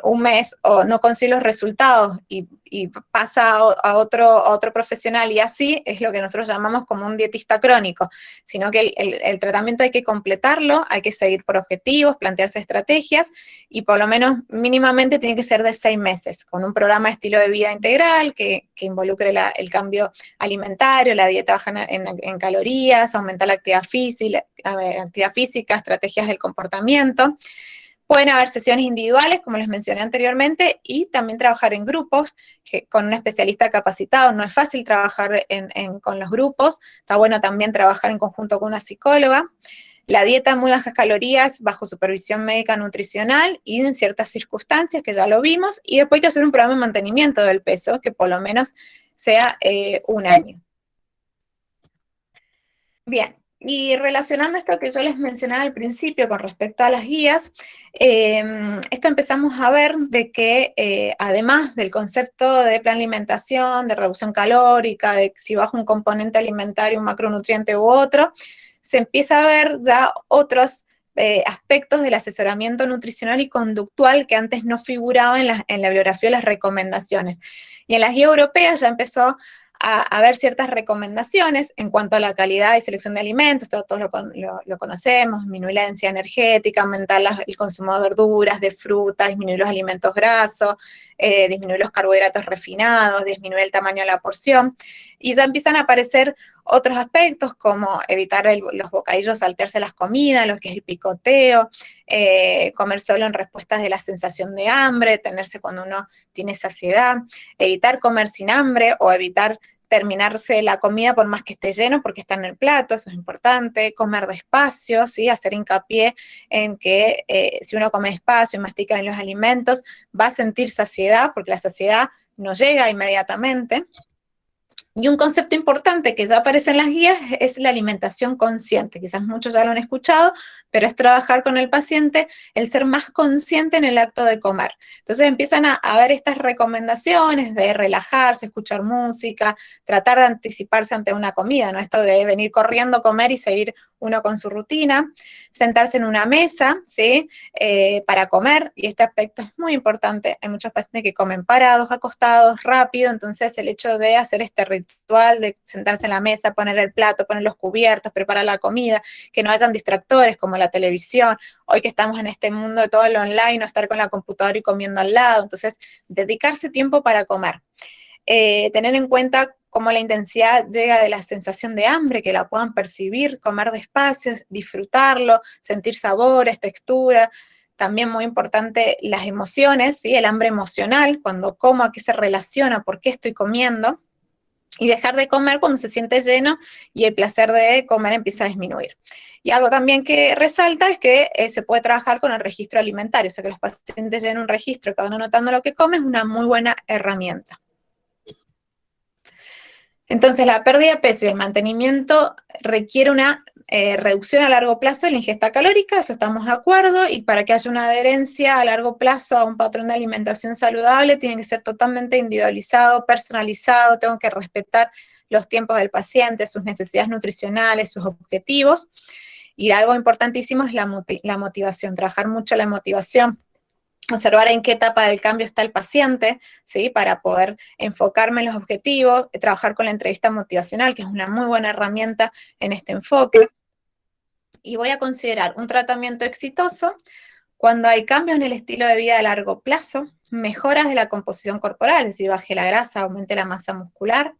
un mes o no consigue los resultados y pasa a otro profesional, y así es lo que nosotros llamamos como un dietista crónico, sino que el tratamiento hay que completarlo, hay que seguir por objetivos, plantearse estrategias, y por lo menos mínimamente tiene que ser de 6 meses, con un programa de estilo de vida integral que involucre el cambio alimentario, la dieta baja en calorías, aumentar la actividad física, estrategias del comportamiento. Pueden haber sesiones individuales, como les mencioné anteriormente, y también trabajar en grupos con un especialista capacitado. No es fácil trabajar con los grupos, está bueno también trabajar en conjunto con una psicóloga. La dieta muy bajas calorías, bajo supervisión médica nutricional y en ciertas circunstancias, que ya lo vimos, y después hay que hacer un programa de mantenimiento del peso, que por lo menos sea un año. Bien, y relacionando esto que yo les mencionaba al principio con respecto a las guías, esto empezamos a ver de que además del concepto de plan de alimentación, de reducción calórica, de si baja un componente alimentario, un macronutriente u otro, se empieza a ver ya otros aspectos del asesoramiento nutricional y conductual que antes no figuraban en la bibliografía de las recomendaciones. Y en las guías europeas ya empezó a ver ciertas recomendaciones en cuanto a la calidad y selección de alimentos, todos lo conocemos, disminuir la densidad energética, aumentar el consumo de verduras, de frutas, disminuir los alimentos grasos, disminuir los carbohidratos refinados, disminuir el tamaño de la porción, y ya empiezan a aparecer otros aspectos como evitar los bocadillos, saltearse las comidas, lo que es el picoteo, comer solo en respuestas de la sensación de hambre, tenerse cuando uno tiene saciedad, evitar comer sin hambre o evitar terminarse la comida por más que esté lleno porque está en el plato, eso es importante, comer despacio, ¿sí? Hacer hincapié en que si uno come despacio y mastica bien los alimentos, va a sentir saciedad, porque la saciedad no llega inmediatamente. Y un concepto importante que ya aparece en las guías es la alimentación consciente. Quizás muchos ya lo han escuchado, pero es trabajar con el paciente, el ser más consciente en el acto de comer. Entonces empiezan a ver estas recomendaciones de relajarse, escuchar música, tratar de anticiparse ante una comida, ¿no? Esto de venir corriendo a comer y seguir uno con su rutina, sentarse en una mesa, ¿sí? Para comer, y este aspecto es muy importante. Hay muchos pacientes que comen parados, acostados, rápido, entonces el hecho de hacer este ritual de sentarse en la mesa, poner el plato, poner los cubiertos, preparar la comida, que no hayan distractores como la televisión, hoy que estamos en este mundo de todo lo online, no estar con la computadora y comiendo al lado, entonces dedicarse tiempo para comer. Tener en cuenta cómo la intensidad llega de la sensación de hambre, que la puedan percibir, comer despacio, disfrutarlo, sentir sabores, textura. También muy importante las emociones, ¿sí? El hambre emocional, cuando como, a qué se relaciona, por qué estoy comiendo, y dejar de comer cuando se siente lleno y el placer de comer empieza a disminuir. Y algo también que resalta es que se puede trabajar con el registro alimentario, o sea que los pacientes lleven un registro que van anotando lo que comen, es una muy buena herramienta. Entonces, la pérdida de peso y el mantenimiento requiere una reducción a largo plazo de la ingesta calórica, eso estamos de acuerdo, y para que haya una adherencia a largo plazo a un patrón de alimentación saludable, tiene que ser totalmente individualizado, personalizado, tengo que respetar los tiempos del paciente, sus necesidades nutricionales, sus objetivos, y algo importantísimo es la motivación, trabajar mucho la motivación, observar en qué etapa del cambio está el paciente, ¿sí? Para poder enfocarme en los objetivos, trabajar con la entrevista motivacional, que es una muy buena herramienta en este enfoque. Y voy a considerar un tratamiento exitoso cuando hay cambios en el estilo de vida a largo plazo, mejoras de la composición corporal, es decir, baje la grasa, aumente la masa muscular,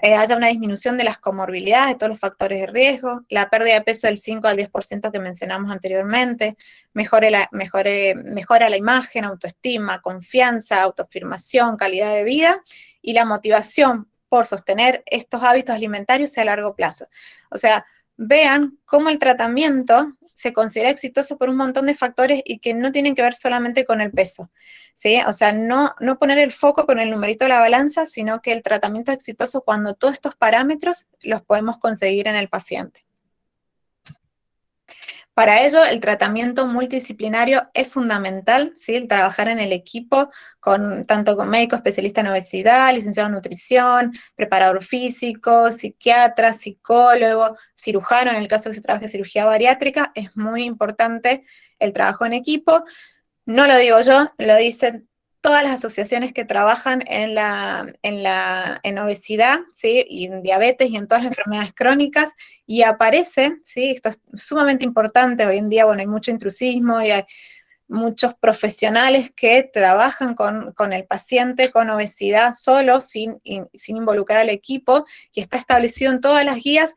haya una disminución de las comorbilidades, de todos los factores de riesgo, la pérdida de peso del 5 al 10% que mencionamos anteriormente, mejora la imagen, autoestima, confianza, autoafirmación, calidad de vida y la motivación por sostener estos hábitos alimentarios a largo plazo. O sea, vean cómo el tratamiento se considera exitoso por un montón de factores y que no tienen que ver solamente con el peso, ¿sí? O sea, no poner el foco con el numerito de la balanza, sino que el tratamiento es exitoso cuando todos estos parámetros los podemos conseguir en el paciente. Para ello, el tratamiento multidisciplinario es fundamental, ¿sí? El trabajar en el equipo, tanto con médico especialista en obesidad, licenciado en nutrición, preparador físico, psiquiatra, psicólogo, cirujano, en el caso que se trabaje cirugía bariátrica, es muy importante el trabajo en equipo. No lo digo yo, lo dicen todas las asociaciones que trabajan en obesidad, ¿sí? Y en diabetes y en todas las enfermedades crónicas, y aparece, ¿sí? Esto es sumamente importante, hoy en día, bueno, hay mucho intrusismo y hay muchos profesionales que trabajan con el paciente con obesidad solo, sin involucrar al equipo, y está establecido en todas las guías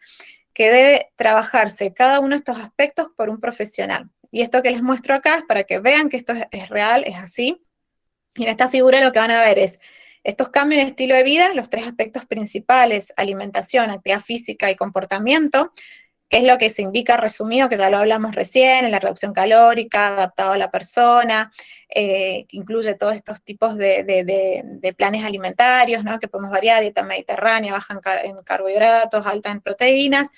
que debe trabajarse cada uno de estos aspectos por un profesional. Y esto que les muestro acá es para que vean que esto es real, es así. Y en esta figura lo que van a ver es estos cambios en estilo de vida, los tres aspectos principales: alimentación, actividad física y comportamiento, que es lo que se indica resumido, que ya lo hablamos recién, en la reducción calórica, adaptado a la persona, que incluye todos estos tipos de planes alimentarios, ¿no? Que podemos variar: dieta mediterránea, baja en carbohidratos, alta en proteínas,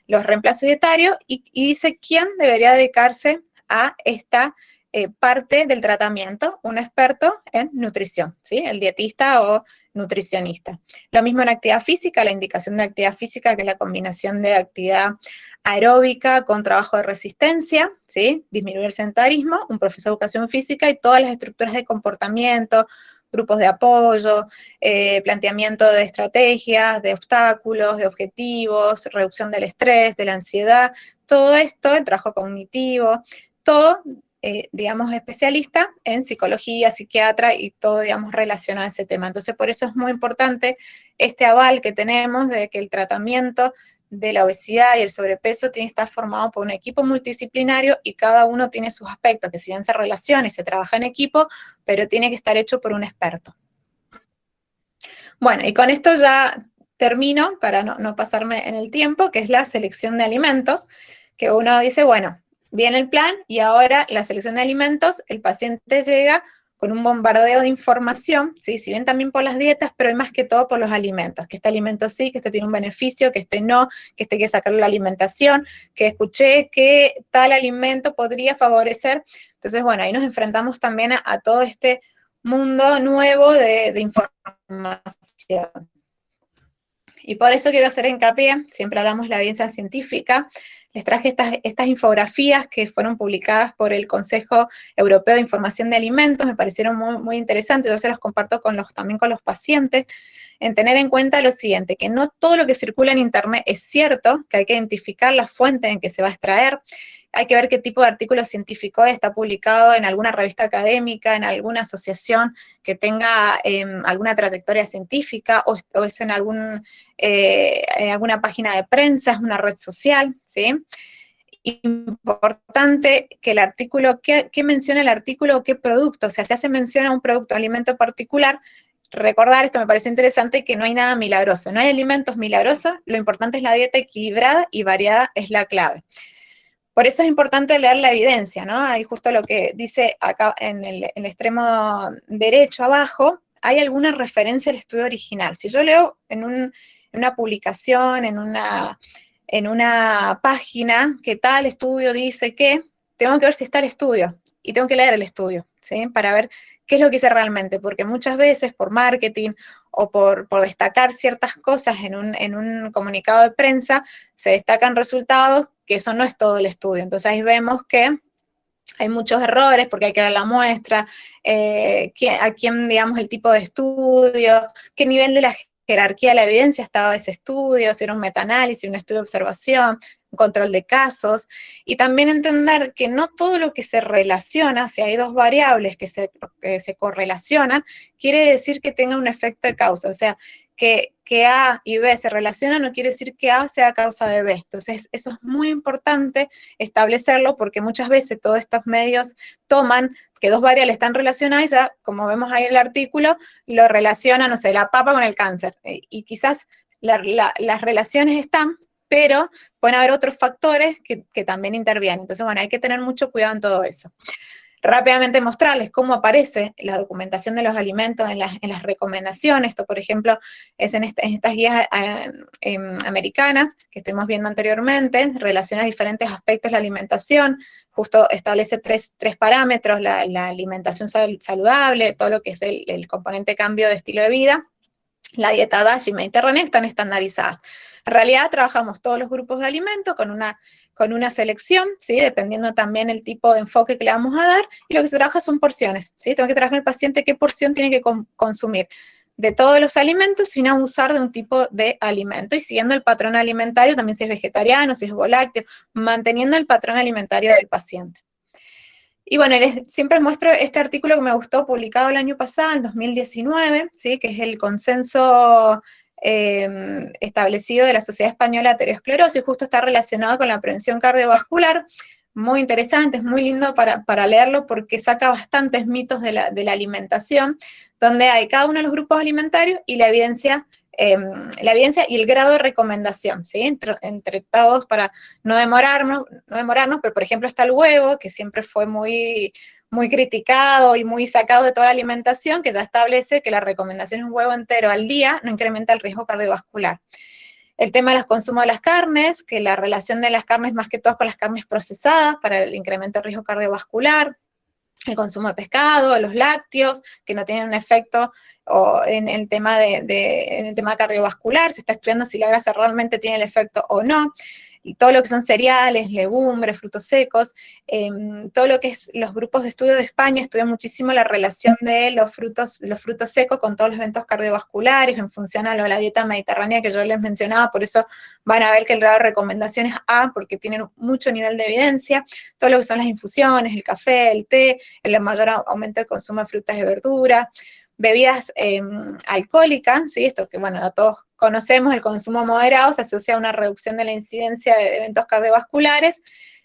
los reemplazos dietarios, y dice quién debería dedicarse a esta parte del tratamiento, un experto en nutrición, ¿sí? El dietista o nutricionista. Lo mismo en actividad física, la indicación de actividad física, que es la combinación de actividad aeróbica con trabajo de resistencia, ¿sí? Disminuir el sedentarismo, un profesor de educación física y todas las estructuras de comportamiento, grupos de apoyo, planteamiento de estrategias, de obstáculos, de objetivos, reducción del estrés, de la ansiedad, todo esto, el trabajo cognitivo, todo, digamos, especialista en psicología, psiquiatra y todo, digamos, relacionado a ese tema. Entonces, por eso es muy importante este aval que tenemos de que el tratamiento de la obesidad y el sobrepeso tiene que estar formado por un equipo multidisciplinario y cada uno tiene sus aspectos, que si bien se relaciona y se trabaja en equipo, pero tiene que estar hecho por un experto. Bueno, y con esto ya termino para no pasarme en el tiempo, que es la selección de alimentos, que uno dice, bueno, viene el plan y ahora la selección de alimentos, el paciente llega con un bombardeo de información, ¿sí? Si bien también por las dietas, pero más que todo por los alimentos, que este alimento sí, que este tiene un beneficio, que este no, que este hay que sacarle la alimentación, que escuché que tal alimento podría favorecer. Entonces, bueno, ahí nos enfrentamos también a todo este mundo nuevo de información. Y por eso quiero hacer hincapié, siempre hablamos de la evidencia científica, les traje estas infografías que fueron publicadas por el Consejo Europeo de Información de Alimentos, me parecieron muy interesantes, yo se las comparto también con los pacientes, en tener en cuenta lo siguiente, que no todo lo que circula en Internet es cierto, que hay que identificar la fuente en que se va a extraer, hay que ver qué tipo de artículo científico está publicado en alguna revista académica, en alguna asociación que tenga alguna trayectoria científica, o es en alguna página de prensa, es una red social, ¿sí? Importante que el artículo, ¿qué menciona el artículo o qué producto? O sea, si hace mención a un producto o alimento particular, recordar, esto me pareció interesante, que no hay nada milagroso, no hay alimentos milagrosos, lo importante es la dieta equilibrada y variada, es la clave. Por eso es importante leer la evidencia, ¿no? Hay justo lo que dice acá en el extremo derecho abajo, hay alguna referencia al estudio original. Si yo leo en una publicación, en una página que tal estudio dice que, tengo que ver si está el estudio, y tengo que leer el estudio, ¿sí? Para ver qué es lo que dice realmente, porque muchas veces por marketing o por destacar ciertas cosas en un comunicado de prensa, se destacan resultados que eso no es todo el estudio. Entonces ahí vemos que hay muchos errores porque hay que ver la muestra, a quién, digamos, el tipo de estudio, qué nivel de la jerarquía de la evidencia estaba ese estudio, si era un metaanálisis, un estudio de observación, un control de casos, y también entender que no todo lo que se relaciona, si hay dos variables que se correlacionan, quiere decir que tenga un efecto de causa, o sea, que A y B se relacionan no quiere decir que A sea causa de B. Entonces, eso es muy importante establecerlo porque muchas veces todos estos medios toman que dos variables están relacionadas y ya, como vemos ahí en el artículo, lo relacionan, no sé, la papa con el cáncer. Y quizás las relaciones están, pero pueden haber otros factores que también intervienen. Entonces, bueno, hay que tener mucho cuidado en todo eso. Rápidamente mostrarles cómo aparece la documentación de los alimentos en las recomendaciones. Esto, por ejemplo, es en estas guías americanas que estuvimos viendo anteriormente, relaciona diferentes aspectos de la alimentación, justo establece tres parámetros, la alimentación saludable, todo lo que es el componente cambio de estilo de vida, la dieta DASH y mediterránea están estandarizadas. En realidad trabajamos todos los grupos de alimentos con una selección, ¿sí? Dependiendo también el tipo de enfoque que le vamos a dar, y lo que se trabaja son porciones, ¿sí? Tengo que trabajar con el paciente qué porción tiene que consumir de todos los alimentos sin abusar de un tipo de alimento y siguiendo el patrón alimentario, también si es vegetariano, si es volácteo, manteniendo el patrón alimentario del paciente. Y bueno, siempre muestro este artículo que me gustó, publicado el año pasado, en 2019, ¿sí? Que es el consenso establecido de la Sociedad Española de Aterosclerosis, justo está relacionado con la prevención cardiovascular. Muy interesante, es muy lindo para leerlo porque saca bastantes mitos de la alimentación, donde hay cada uno de los grupos alimentarios y la evidencia y el grado de recomendación, ¿sí? Entre todos para no demorarnos, pero por ejemplo está el huevo, que siempre fue muy criticado y muy sacado de toda la alimentación, que ya establece que la recomendación de un huevo entero al día no incrementa el riesgo cardiovascular. El tema de los consumos de las carnes, que la relación de las carnes más que todo con las carnes procesadas para el incremento del riesgo cardiovascular, el consumo de pescado, los lácteos, que no tienen un efecto en el tema en el tema cardiovascular, se está estudiando si la grasa realmente tiene el efecto o no, y todo lo que son cereales, legumbres, frutos secos, todo lo que es los grupos de estudio de España estudian muchísimo la relación de los frutos secos con todos los eventos cardiovasculares en función a la dieta mediterránea que yo les mencionaba, por eso van a ver que el grado de recomendación es A, porque tienen mucho nivel de evidencia, todo lo que son las infusiones, el café, el té, el mayor aumento del consumo de frutas y verduras, bebidas alcohólicas, ¿sí? Esto que, bueno, todos conocemos, el consumo moderado se asocia a una reducción de la incidencia de eventos cardiovasculares.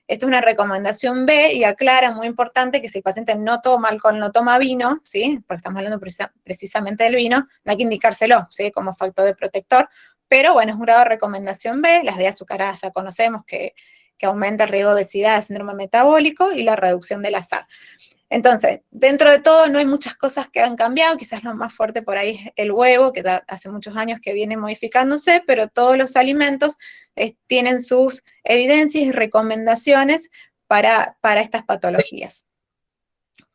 Esto es una recomendación B y aclara, muy importante, que si el paciente no toma alcohol, no toma vino, ¿sí? Porque estamos hablando precisamente del vino, no hay que indicárselo, ¿sí? Como factor de protector, pero bueno, es un grado de recomendación B, las de azucaradas ya conocemos que aumenta el riesgo de obesidad, de síndrome metabólico y la reducción de la sal. Entonces, dentro de todo no hay muchas cosas que han cambiado, quizás lo más fuerte por ahí es el huevo, que hace muchos años que viene modificándose, pero todos los alimentos tienen sus evidencias y recomendaciones para estas patologías.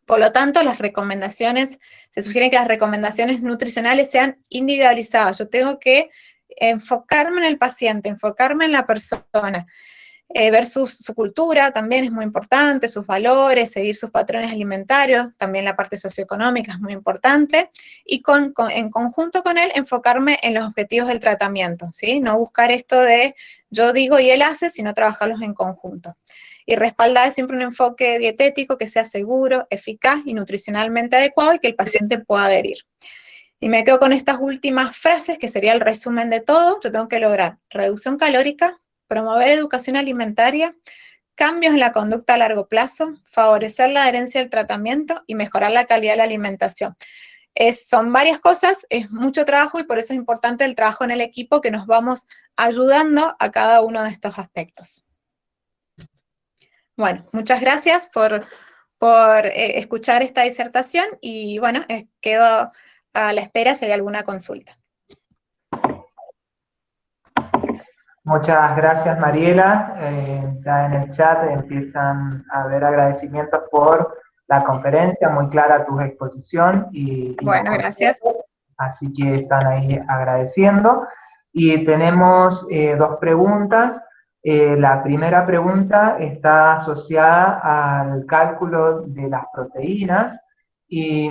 Por lo tanto, se sugiere que las recomendaciones nutricionales sean individualizadas. Yo tengo que enfocarme en el paciente, enfocarme en la persona. Ver su cultura también es muy importante, sus valores, seguir sus patrones alimentarios, también la parte socioeconómica es muy importante, y en conjunto con él enfocarme en los objetivos del tratamiento, ¿sí? No buscar esto de yo digo y él hace, sino trabajarlos en conjunto. Y respaldar siempre un enfoque dietético que sea seguro, eficaz y nutricionalmente adecuado y que el paciente pueda adherir. Y me quedo con estas últimas frases, que sería el resumen de todo. Yo tengo que lograr reducción calórica, promover educación alimentaria, cambios en la conducta a largo plazo, favorecer la adherencia al tratamiento y mejorar la calidad de la alimentación. Son varias cosas, es mucho trabajo y por eso es importante el trabajo en el equipo, que nos vamos ayudando a cada uno de estos aspectos. Bueno, muchas gracias por escuchar esta disertación y bueno, quedo a la espera si hay alguna consulta. Muchas gracias, Mariela. Ya en el chat empiezan a haber agradecimientos por la conferencia, muy clara tu exposición y Bueno, gracias. Así que están ahí agradeciendo. Y tenemos dos preguntas. La primera pregunta está asociada al cálculo de las proteínas y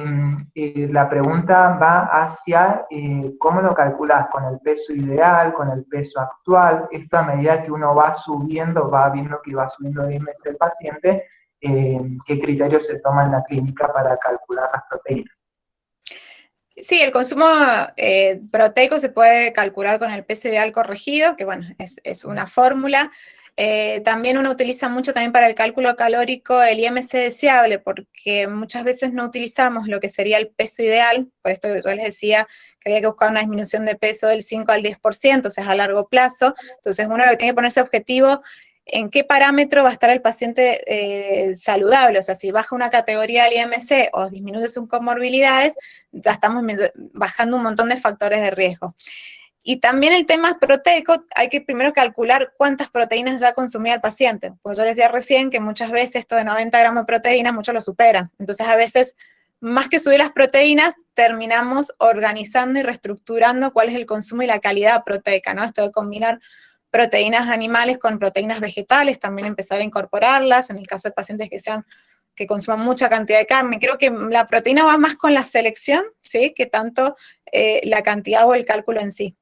la pregunta va hacia cómo lo calculas, con el peso ideal, con el peso actual. Esto a medida que uno va subiendo, va viendo que va subiendo el IMC del paciente, qué criterios se toma en la clínica para calcular las proteínas. Sí, el consumo proteico se puede calcular con el peso ideal corregido, que bueno, es una fórmula. También uno utiliza mucho también para el cálculo calórico el IMC deseable, porque muchas veces no utilizamos lo que sería el peso ideal, por esto yo les decía que había que buscar una disminución de peso del 5 al 10%, o sea, a largo plazo. Entonces uno lo que tiene que ponerse objetivo en qué parámetro va a estar el paciente saludable, o sea, si baja una categoría del IMC o disminuye sus comorbilidades, ya estamos bajando un montón de factores de riesgo. Y también el tema proteico, hay que primero calcular cuántas proteínas ya consumía el paciente, porque yo les decía recién que muchas veces esto de 90 gramos de proteínas, muchos lo superan, entonces a veces, más que subir las proteínas, terminamos organizando y reestructurando cuál es el consumo y la calidad proteica, ¿no? Esto de combinar proteínas animales con proteínas vegetales, también empezar a incorporarlas, en el caso de pacientes que consuman mucha cantidad de carne. Creo que la proteína va más con la selección, ¿sí?, que tanto la cantidad o el cálculo en sí.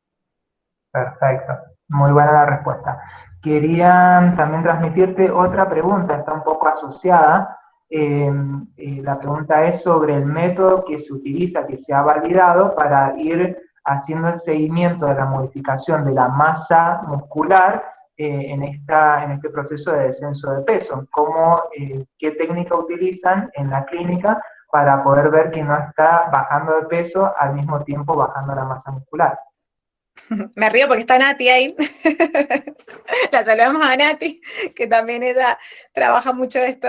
Perfecto, muy buena la respuesta. Quería también transmitirte otra pregunta, está un poco asociada. La pregunta es sobre el método que se utiliza, que se ha validado para ir haciendo el seguimiento de la modificación de la masa muscular en este proceso de descenso de peso. ¿Qué técnica utilizan en la clínica para poder ver que no está bajando de peso al mismo tiempo bajando la masa muscular? Me río porque está Nati ahí. La saludamos a Nati, que también ella trabaja mucho esto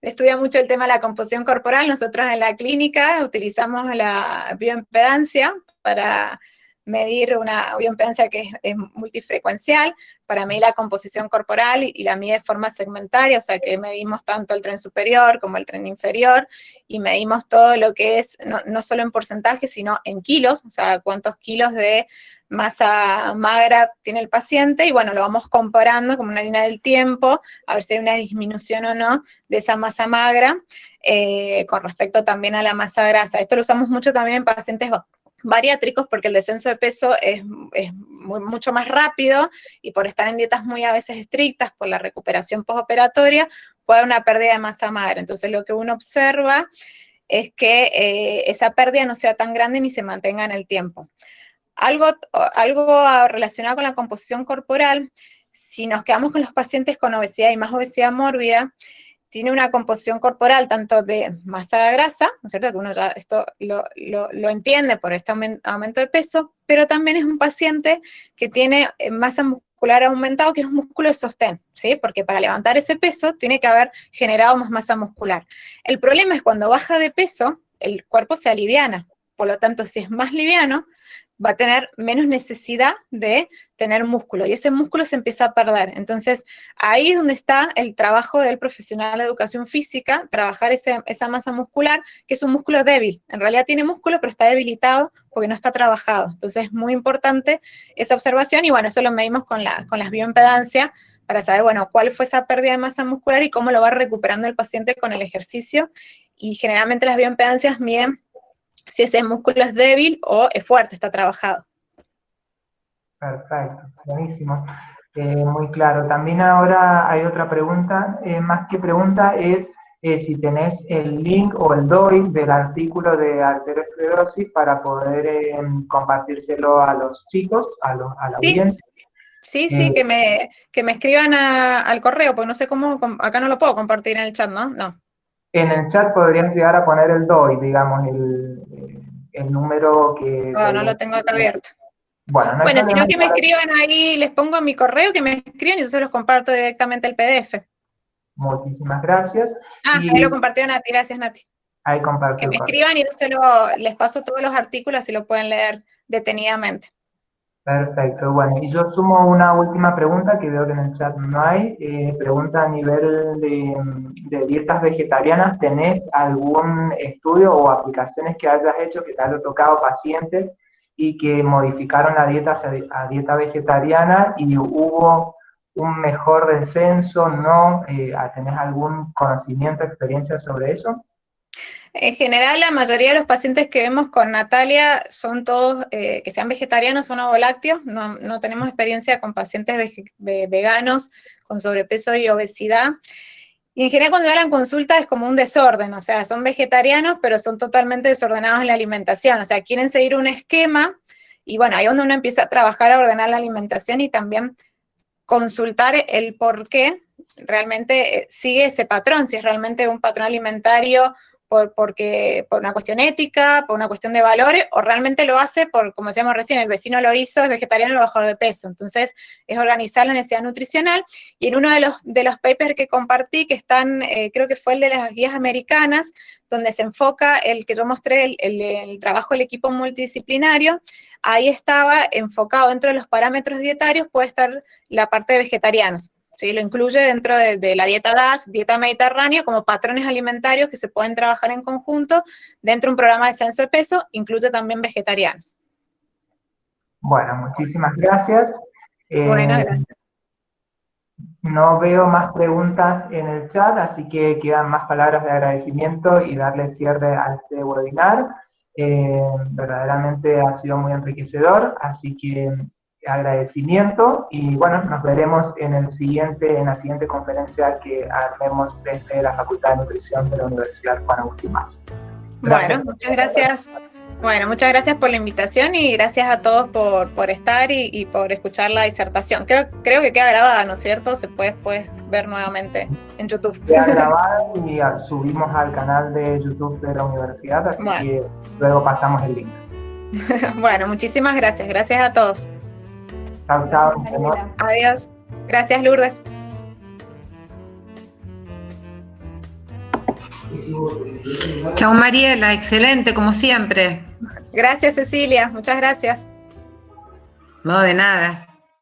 estudia mucho el tema de la composición corporal. Nosotros en la clínica utilizamos la bioimpedancia para medir una bioimpedancia que es multifrecuencial, para medir la composición corporal y la mide de forma segmentaria, o sea que medimos tanto el tren superior como el tren inferior, y medimos todo lo que es, no solo en porcentaje, sino en kilos, o sea, cuántos kilos de masa magra tiene el paciente, y bueno, lo vamos comparando como una línea del tiempo, a ver si hay una disminución o no de esa masa magra, con respecto también a la masa grasa. Esto lo usamos mucho también en pacientes bariátricos, porque el descenso de peso es mucho más rápido, y por estar en dietas muy a veces estrictas, por la recuperación postoperatoria, puede haber una pérdida de masa magra. Entonces lo que uno observa es que esa pérdida no sea tan grande ni se mantenga en el tiempo. Algo relacionado con la composición corporal, si nos quedamos con los pacientes con obesidad y más obesidad mórbida, tiene una composición corporal tanto de masa grasa, ¿no es cierto?, que uno ya esto lo entiende por este aumento de peso, pero también es un paciente que tiene masa muscular aumentado, que es un músculo de sostén, ¿sí? Porque para levantar ese peso tiene que haber generado más masa muscular. El problema es cuando baja de peso, el cuerpo se aliviana, por lo tanto, si es más liviano, va a tener menos necesidad de tener músculo, y ese músculo se empieza a perder. Entonces, ahí es donde está el trabajo del profesional de educación física, trabajar esa masa muscular, que es un músculo débil. En realidad tiene músculo, pero está debilitado porque no está trabajado. Entonces, es muy importante esa observación, y bueno, eso lo medimos con las bioimpedancias, para saber, bueno, cuál fue esa pérdida de masa muscular y cómo lo va recuperando el paciente con el ejercicio. Y generalmente las bioimpedancias miden si ese músculo es débil o es fuerte, está trabajado. Perfecto, buenísimo. Muy claro. También ahora hay otra pregunta, más que pregunta es si tenés el link o el DOI del artículo de arteriosclerosis para poder compartírselo a los chicos, a la audiencia. Sí, que me escriban al correo, porque no sé cómo, acá no lo puedo compartir en el chat, ¿no? No. En el chat podrías llegar a poner el DOI, digamos, el número que... No lo tengo acá abierto. Bueno, no hay Bueno, problema. sino que me escriban ahí, les pongo mi correo, que me escriban y yo se los comparto directamente el PDF. Muchísimas gracias. Ahí lo compartió Nati, gracias Nati. Ahí Que comparto el me correo. escriban y yo les paso todos los artículos y lo pueden leer detenidamente. Perfecto, bueno, y yo sumo una última pregunta que veo que en el chat no hay. Pregunta a nivel de dietas vegetarianas, ¿tenés algún estudio o aplicaciones que hayas hecho que te haya tocado pacientes y que modificaron la dieta a dieta vegetariana y hubo un mejor descenso? ¿No? ¿Tenés algún conocimiento, experiencia sobre eso? En general, la mayoría de los pacientes que vemos con Natalia son todos que sean vegetarianos, son ovolácteos. No tenemos experiencia con pacientes veganos con sobrepeso y obesidad. Y en general, cuando van a la consulta es como un desorden, o sea, son vegetarianos, pero son totalmente desordenados en la alimentación. O sea, quieren seguir un esquema y bueno, ahí es donde uno empieza a trabajar a ordenar la alimentación y también consultar el por qué realmente sigue ese patrón, si es realmente un patrón alimentario porque, por una cuestión ética, por una cuestión de valores, o realmente lo hace por, como decíamos recién, el vecino lo hizo, es vegetariano, lo bajó de peso. Entonces, es organizar la necesidad nutricional. Y en uno de los papers que compartí, que están, creo que fue el de las guías americanas, donde se enfoca el que yo mostré, el trabajo del equipo multidisciplinario, ahí estaba enfocado dentro de los parámetros dietarios, puede estar la parte de vegetarianos. ¿Sí? Lo incluye dentro de la dieta DASH, dieta mediterránea, como patrones alimentarios que se pueden trabajar en conjunto dentro de un programa de descenso de peso, incluye también vegetarianos. Bueno, muchísimas gracias. Bueno, Eh, gracias. No veo más preguntas en el chat, así que quedan más palabras de agradecimiento y darle cierre a este webinar. Verdaderamente ha sido muy enriquecedor, así que agradecimiento y bueno, nos veremos en la siguiente conferencia que armemos desde la Facultad de Nutrición de la Universidad Juan Agustín Mazo. Bueno, muchas gracias. Bueno, muchas gracias por la invitación y gracias a todos por estar y por escuchar la disertación. Creo que queda grabada, ¿no es cierto? Se puede después ver nuevamente en YouTube. Queda grabado y subimos al canal de YouTube de la universidad, así Bueno. que luego pasamos el link. Bueno, muchísimas gracias. Gracias a todos. Chao, chao. Adiós. Gracias, Lourdes. Chao Mariela, excelente como siempre. Gracias, Cecilia. Muchas gracias. No, de nada.